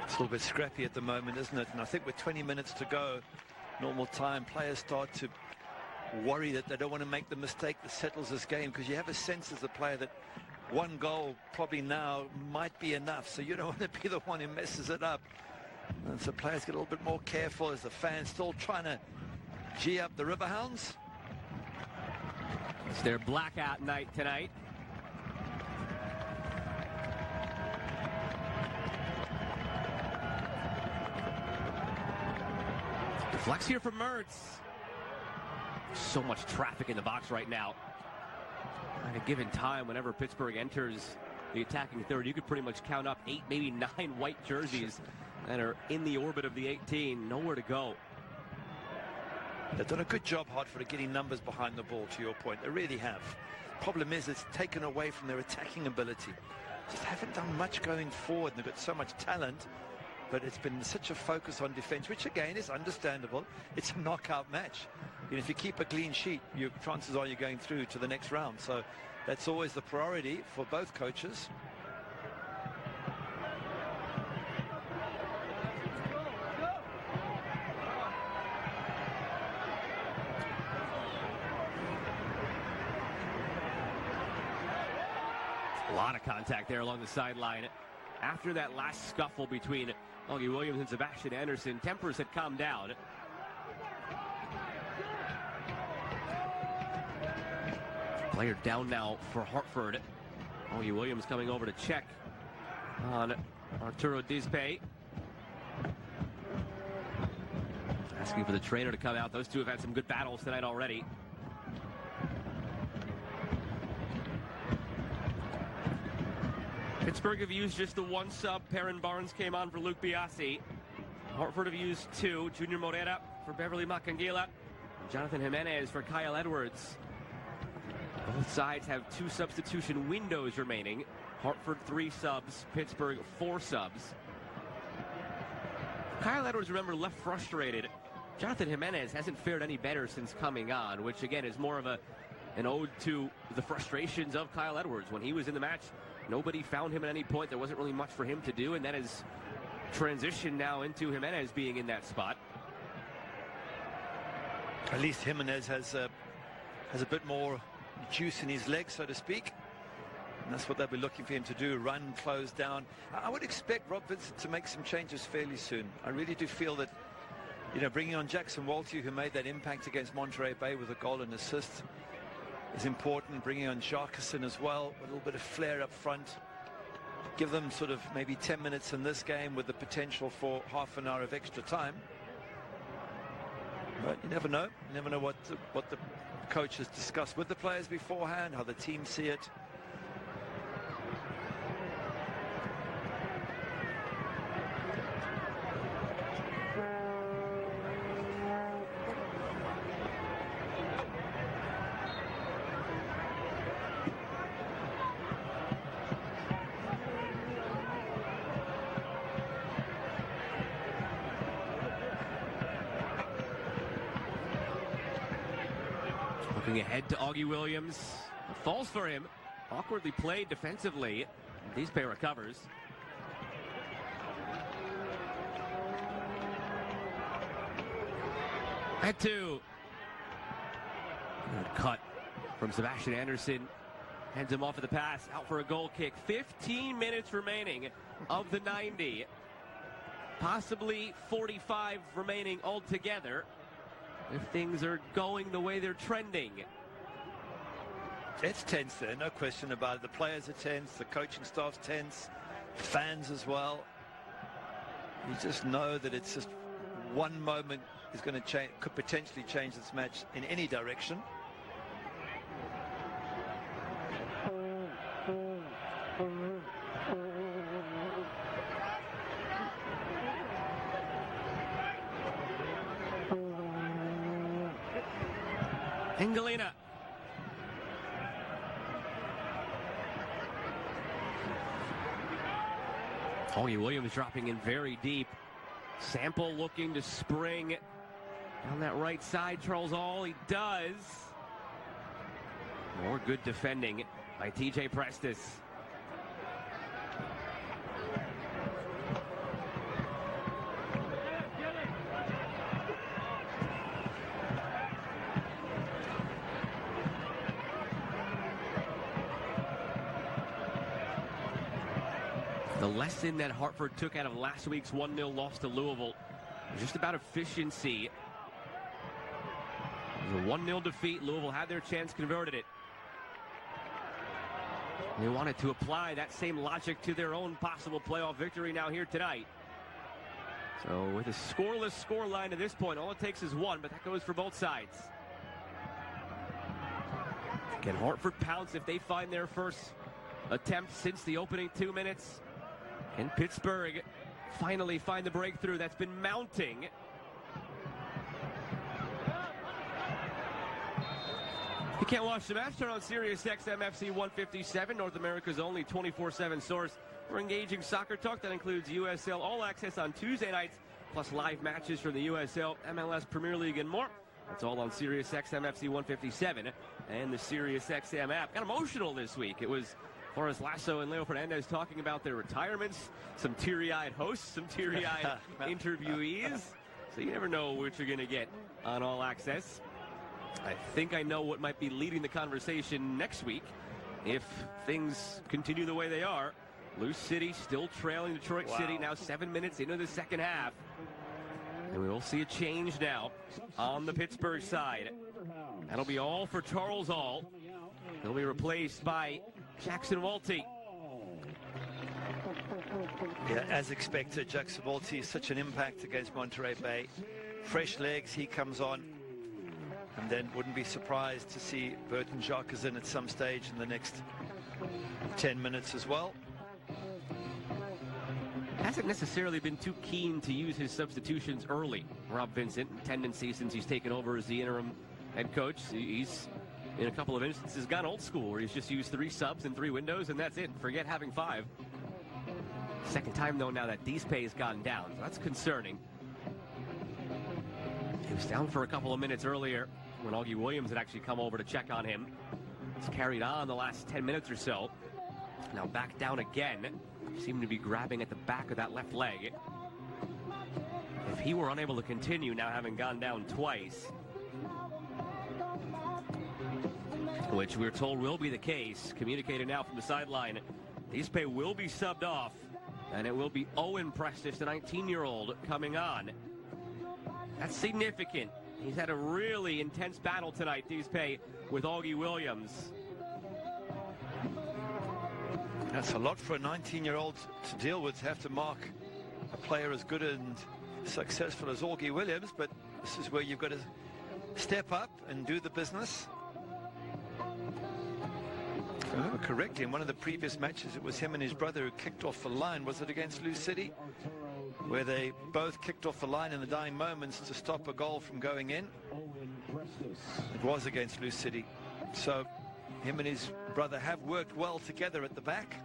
It's a little bit scrappy at the moment, isn't it? And I think with 20 minutes to go, normal time, players start to worry that they don't want to make the mistake that settles this game, because you have a sense as a player that one goal probably now might be enough, so you don't want to be the one who messes it up. And so players get a little bit more careful as the fans still trying to G up the Riverhounds.
It's their blackout night tonight. Flex here for Mertz. So much traffic in the box right now. At a given time, whenever Pittsburgh enters the attacking third, you could pretty much count up 8, maybe 9 white jerseys that are in the orbit of the 18. Nowhere to go.
They've done a good job, Hartford, of getting numbers behind the ball, to your point. They really have. Problem is, it's taken away from their attacking ability. Just haven't done much going forward. They've got so much talent, but it's been such a focus on defense, which again is understandable. It's a knockout match. You know, if you keep a clean sheet, your chances are you're going through to the next round. So that's always the priority for both coaches.
A lot of contact there along the sideline. After that last scuffle between Augie Williams and Sebastian Anderson, tempers had calmed down. Player down now for Hartford. Augie Williams coming over to check on Arturo Dispe. Asking for the trainer to come out. Those two have had some good battles tonight already. Pittsburgh have used just the one sub. Perrin Barnes came on for Luke Biasi. Hartford have used two. Junior Morera for Beverly Makangila. Jonathan Jimenez for Kyle Edwards. Both sides have 2 substitution windows remaining. Hartford 3 subs, Pittsburgh 4 subs. Kyle Edwards, remember, left frustrated. Jonathan Jimenez hasn't fared any better since coming on, which again is more of an ode to the frustrations of Kyle Edwards. When he was in the match, nobody found him at any point. There wasn't really much for him to do, and that has transitioned now into Jimenez being in that spot.
At least Jimenez has a bit more juice in his legs, so to speak. And that's what they'll be looking for him to do, run, close down. I would expect Rob Vincent to make some changes fairly soon. I really do feel that, you know, bringing on Jackson Walty, who made that impact against Monterey Bay with a goal and assist, is important. Bringing on Jacqueson as well, a little bit of flair up front. Give them sort of maybe 10 minutes in this game with the potential for half an hour of extra time. But you never know. You never know what the coach has discussed with the players beforehand, how the team see it.
Looking ahead to Augie Williams. Falls for him. Awkwardly played defensively. Dispe recovers. At 2. Good cut from Sebastian Anderson. Heads him off of the pass. Out for a goal kick. 15 minutes remaining of the 90. Possibly 45 remaining altogether, if things are going the way they're trending.
It's tense there, no question about it. The players are tense, the coaching staff's tense, fans as well. You just know that it's just one moment is going to change, could potentially change this match in any direction.
Engelina. Augie Williams dropping in very deep. Sample looking to spring on that right side. Charles All, he does. More good defending by TJ Prestis. The lesson that Hartford took out of last week's 1-0 loss to Louisville was just about efficiency. It was a 1-0 defeat. Louisville had their chance, converted it. They wanted to apply that same logic to their own possible playoff victory now here tonight. So with a scoreless scoreline at this point, all it takes is 1, but that goes for both sides. Can Hartford pounce if they find their first attempt since the opening 2 minutes? And Pittsburgh finally find the breakthrough that's been mounting. You can't watch the match, turn on Sirius XM FC 157, North America's only 24/7 source for engaging soccer talk. That includes USL All Access on Tuesday nights, plus live matches from the USL, MLS Premier League, and more. That's all on Sirius XM FC 157 and the Sirius XM app. Got emotional this week. It was Flores Lasso and Leo Fernandez talking about their retirements, some teary-eyed hosts, some teary-eyed interviewees. So you never know what you're going to get on All Access. I think I know what might be leading the conversation next week. if things continue the way they are. Lou City still trailing Detroit City now 7 minutes into the second half. And we will see a change now on the Pittsburgh side. That'll be all for Charles All. He'll be replaced by Jackson Walty.
Yeah, as expected, Jackson Walty is such an impact against Monterey Bay. Fresh legs, he comes on. And then wouldn't be surprised to see Burton Jacques is in at some stage in the next 10 minutes as well.
Hasn't necessarily been too keen to use his substitutions early, Rob Vincent, tendency since he's taken over as the interim head coach. He's, in a couple of instances, gone old school, where he's just used 3 subs and 3 windows, and that's it. Forget having 5. Second time, though, now that Dispe has gone down, so that's concerning. He was down for a couple of minutes earlier when Augie Williams had actually come over to check on him. He's carried on the last 10 minutes or so. Now back down again. Seemed to be grabbing at the back of that left leg. If he were unable to continue, now having gone down twice, which we're told will be the case, communicated now from the sideline, Dispe will be subbed off, and it will be Owen Prestis, the 19-year-old, coming on. That's significant. He's had a really intense battle tonight, Dispe, with Augie Williams.
That's a lot for a 19-year-old to deal with, to have to mark a player as good and successful as Augie Williams, but this is where you've got to step up and do the business. If I remember correctly, in one of the previous matches, it was him and his brother who kicked off the line. Was it against Lou City? Where they both kicked off the line in the dying moments to stop a goal from going in. It was against Lou City. So him and his brother have worked well together at the back.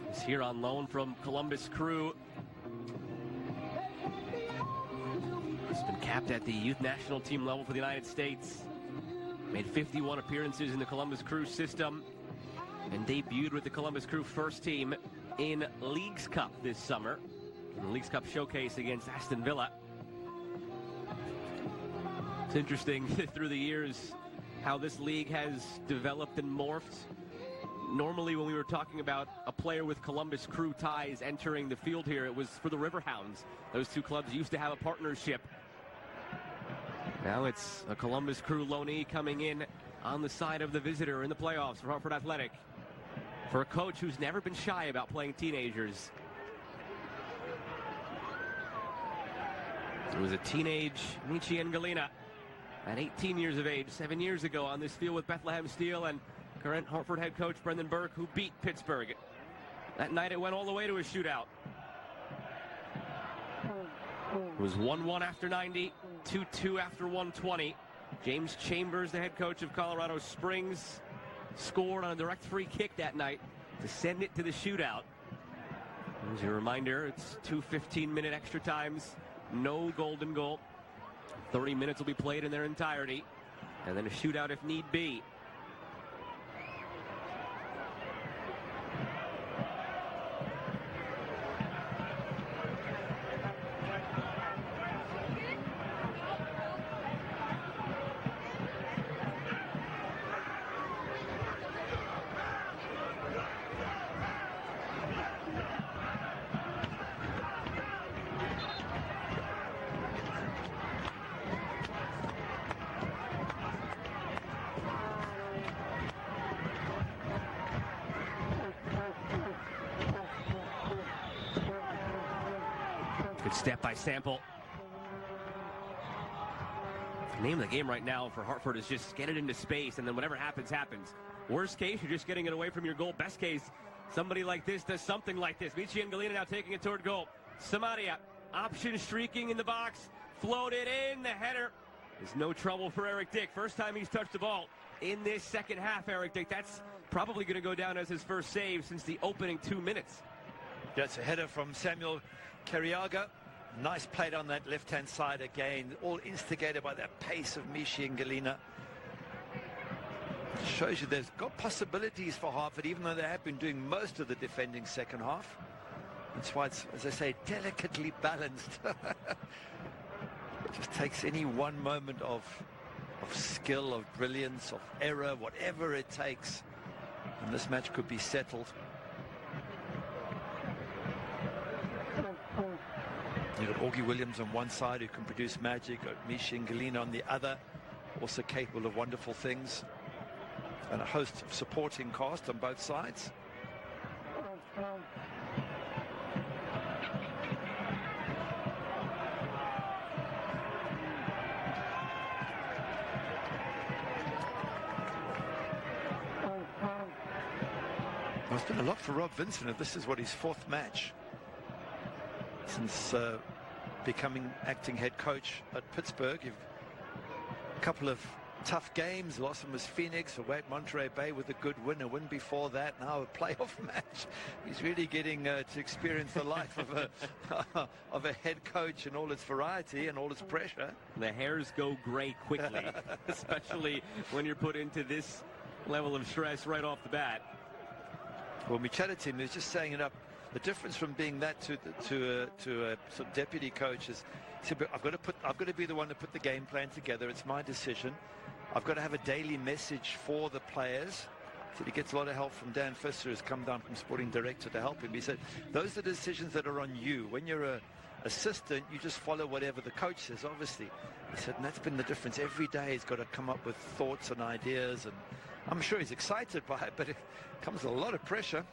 He's here on loan from Columbus Crew. He's been capped at the youth national team level for the United States. Made 51 appearances in the Columbus Crew system and debuted with the Columbus Crew first team in Leagues Cup this summer. In the Leagues Cup showcase against Aston Villa. It's interesting through the years how this league has developed and morphed. Normally when we were talking about a player with Columbus Crew ties entering the field here, it was for the Riverhounds. Those two clubs used to have a partnership. Now it's a Columbus Crew loanee coming in on the side of the visitor in the playoffs for Hartford Athletic. For a coach who's never been shy about playing teenagers. It was a teenage Michi Ngalina at 18 years of age, 7 years ago on this field with Bethlehem Steel and current Hartford head coach Brendan Burke, who beat Pittsburgh. That night it went all the way to a shootout. It was 1-1 after 90, 2-2 after 120. James Chambers, the head coach of Colorado Springs, scored on a direct free kick that night to send it to the shootout. As a reminder, it's 2 15-minute extra times. No golden goal. 30 minutes will be played in their entirety. And then a shootout if need be. Good step by Sample. The name of the game right now for Hartford is just get it into space, and then whatever happens, happens. Worst case, you're just getting it away from your goal. Best case, somebody like this does something like this. Michi Ngalina now taking it toward goal. Samaria, option streaking in the box. Floated in, the header. There's no trouble for Eric Dick. First time he's touched the ball in this second half, Eric Dick. That's probably going to go down as his first save since the opening 2 minutes.
That's a header from Samuel Carriaga. Nice play on that left-hand side again, all instigated by that pace of Michi Ngalina. Shows you there's got possibilities for Hartford, even though they have been doing most of the defending second half. That's why it's, as I say, delicately balanced. It just takes any one moment of skill, of brilliance, of error, whatever it takes. and this match could be settled. You've got Augie Williams on one side, who can produce magic. Got Mishi Ngalina on the other, also capable of wonderful things. And a host of supporting cast on both sides. Well, it's been a lot for Rob Vincent, if this is what his 4th match since becoming acting head coach at Pittsburgh. You've a couple of tough games. Last one was Phoenix, away at Monterey Bay with a good win. A win before that, now a playoff match. He's really getting to experience the life of a head coach and all its variety and all its pressure.
The hairs go gray quickly, especially when you're put into this level of stress right off the bat.
Well, we chatted to him. He was just saying it up. The difference from being that to a sort of deputy coach is, he said, I've got to be the one to put the game plan together. It's my decision. I've got to have a daily message for the players. So he gets a lot of help from Dan Fisher, who's come down from sporting director to help him. He said, those are the decisions that are on you. When you're an assistant, you just follow whatever the coach says, obviously. He said, and that's been the difference. Every day he's got to come up with thoughts and ideas, and I'm sure he's excited by it, but it comes with a lot of pressure.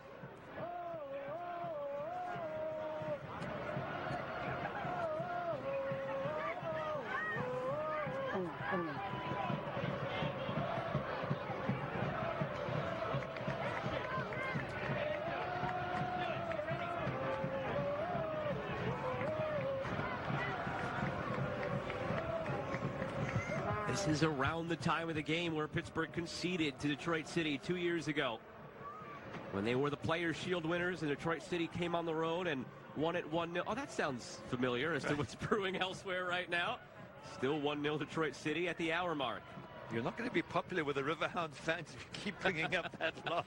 This is around the time of the game where Pittsburgh conceded to Detroit City 2 years ago, when they were the Players' Shield winners and Detroit City came on the road and won it 1-0. Oh, that sounds familiar as to what's brewing elsewhere right now. Still 1-0 Detroit City at the hour mark.
You're not going to be popular with the Riverhounds fans if you keep bringing up that loss.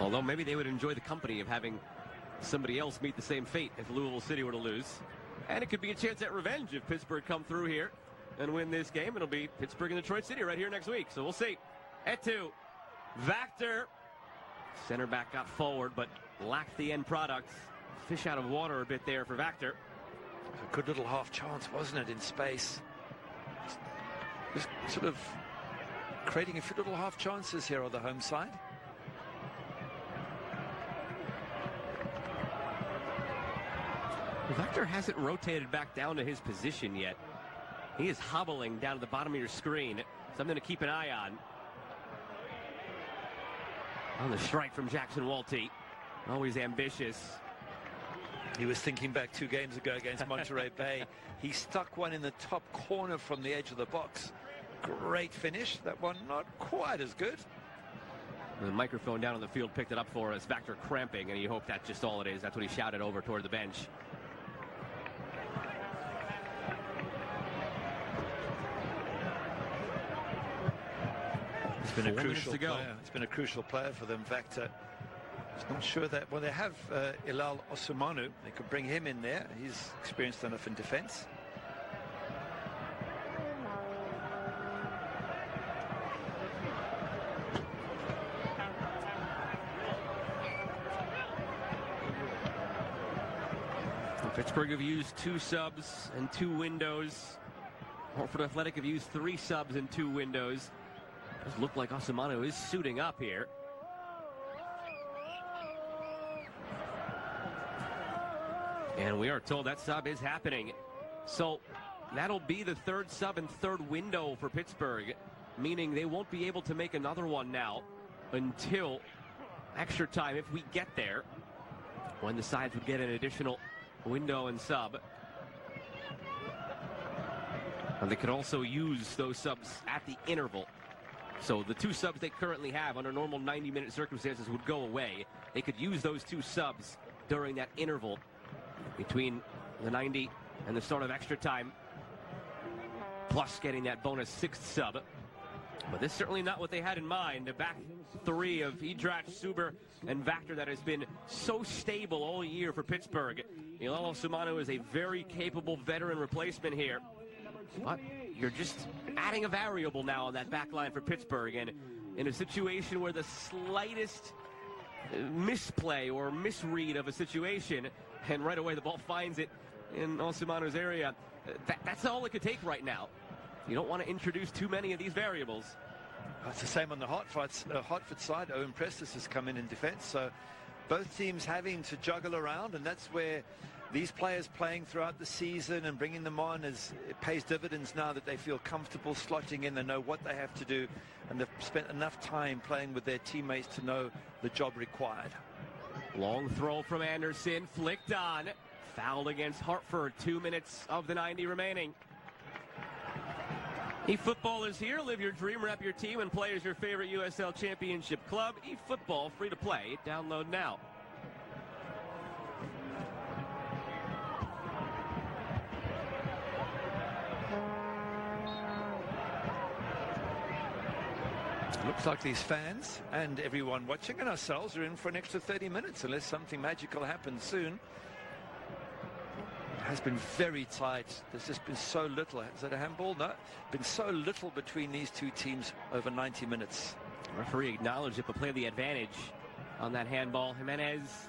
Although maybe they would enjoy the company of having somebody else meet the same fate if Louisville City were to lose. And it could be a chance at revenge if Pittsburgh come through here and win this game. It'll be Pittsburgh and Detroit City right here next week. So we'll see. Etu, Vactor. Center back got forward, but lacked the end product. Fish out of water a bit there for Vactor.
A good little half chance, wasn't it, in space? Just sort of creating a few little half chances here on the home side.
Vactor hasn't rotated back down to his position yet. He is hobbling down to the bottom of your screen. Something to keep an eye on. On the strike from Jackson Walty. Always ambitious.
He was thinking back 2 games ago against Monterey Bay. He stuck one in the top corner from the edge of the box. Great finish. That one not quite as good.
The microphone down on the field picked it up for us. Vactor cramping, and you hope that's just all it is. That's what he shouted over toward the bench.
It's been a crucial player. It's been a crucial player for them, Vactor. Just not sure that, well, they have Ilal Osumanu. They could bring him in there. He's experienced enough in defense.
Pittsburgh have used 2 subs and 2 windows. Hartford Athletic have used 3 subs and 2 windows. Does look like Osumanu is suiting up here. And we are told that sub is happening. So that'll be the 3rd sub and 3rd window for Pittsburgh, meaning they won't be able to make another one now until extra time, if we get there, when the sides would get an additional window and sub. And they could also use those subs at the interval. So the 2 subs they currently have under normal 90-minute circumstances would go away. They could use those 2 subs during that interval between the 90 and the start of extra time, plus getting that bonus 6th sub. But this is certainly not what they had in mind. The back 3 of Idrach, Suber, and Vactor that has been so stable all year for Pittsburgh. Ilal Osumanu is a very capable veteran replacement here. but you're just adding a variable now on that back line for Pittsburgh. And in a situation where the slightest misplay or misread of a situation, and right away the ball finds it in Osimano's area, that's all it could take right now. You don't want to introduce too many of these variables.
It's the same on the Hartford side. Owen Prestis has come in defense, so both teams having to juggle around, and that's where these players playing throughout the season and bringing them on, it pays dividends now that they feel comfortable slotting in. They know what they have to do, and they've spent enough time playing with their teammates to know the job required.
Long throw from Anderson, flicked on, fouled against Hartford. 2 minutes of the 90 remaining. eFootball is here. Live your dream, rep your team, and play as your favorite USL Championship club. eFootball, free to play. Download now.
Looks like these fans and everyone watching and ourselves are in for an extra 30 minutes unless something magical happens soon. It has been very tight. There's just been so little. Is that a handball? No. Been so little between these two teams over 90 minutes.
The referee acknowledged it, but played the advantage on that handball. Jimenez,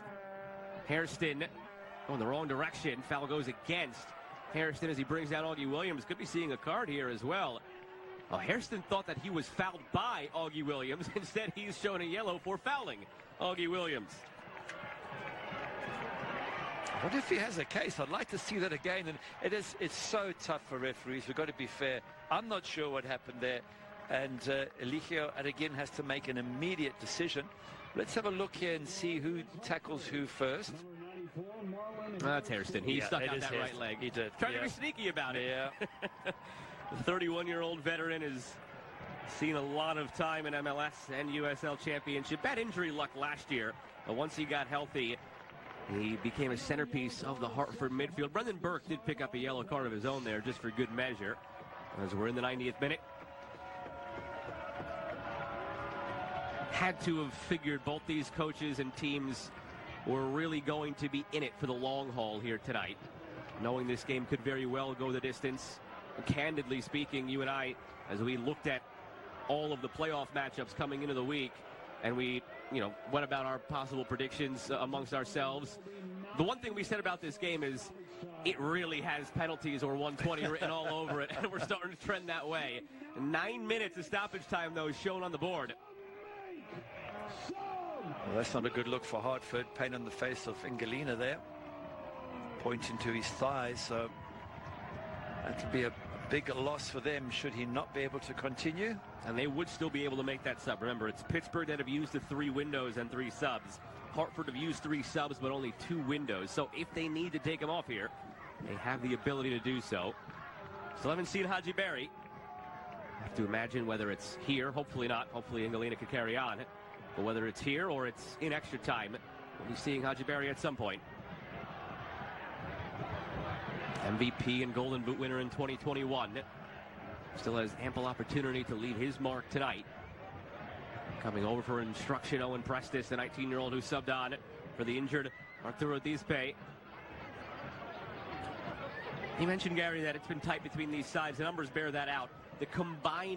Hairston going the wrong direction. Foul goes against Hairston as he brings down Augie Williams. Could be seeing a card here as well. Oh, Hairston thought that he was fouled by Augie Williams. Instead, he's shown a yellow for fouling Augie Williams.
I wonder if he has a case. I'd like to see that again. And it's so tough for referees. We've got to be fair. I'm not sure what happened there. And Eligio Arreguin has to make an immediate decision. Let's have a look here and see who tackles who first.
That's Hairston. He stuck out that right leg.
He did.
Trying to be sneaky about it.
Yeah.
The 31-year-old veteran has seen a lot of time in MLS and USL Championship. Bad injury luck last year, but once he got healthy, he became a centerpiece of the Hartford midfield. Brendan Burke did pick up a yellow card of his own there just for good measure as we're in the 90th minute. Had to have figured both these coaches and teams were really going to be in it for the long haul here tonight, knowing this game could very well go the distance. Candidly speaking, you and I, as we looked at all of the playoff matchups coming into the week, and we, went about our possible predictions amongst ourselves, the one thing we said about this game is it really has penalties or 120 written all over it, and we're starting to trend that way. 9 minutes of stoppage time, though, is shown on the board.
Well, that's not a good look for Hartford. Pain on the face of Engelina there, pointing to his thighs, so that could be a big loss for them should he not be able to continue.
And they would still be able to make that sub. Remember, it's Pittsburgh that have used the 3 windows and 3 subs. Hartford have used 3 subs, but only 2 windows. So if they need to take him off here, they have the ability to do so. Still haven't seen Haji Berry. Have to imagine whether it's here. Hopefully not. Hopefully Engelina could carry on. But whether it's here or it's in extra time, we'll be seeing Haji Berry at some point. MVP and Golden Boot winner in 2021. Still has ample opportunity to leave his mark tonight. Coming over for instruction, Owen Prestis, the 19-year-old who subbed on for the injured Arturo Dispe. He mentioned, Gary, that it's been tight between these sides. The numbers bear that out. The combined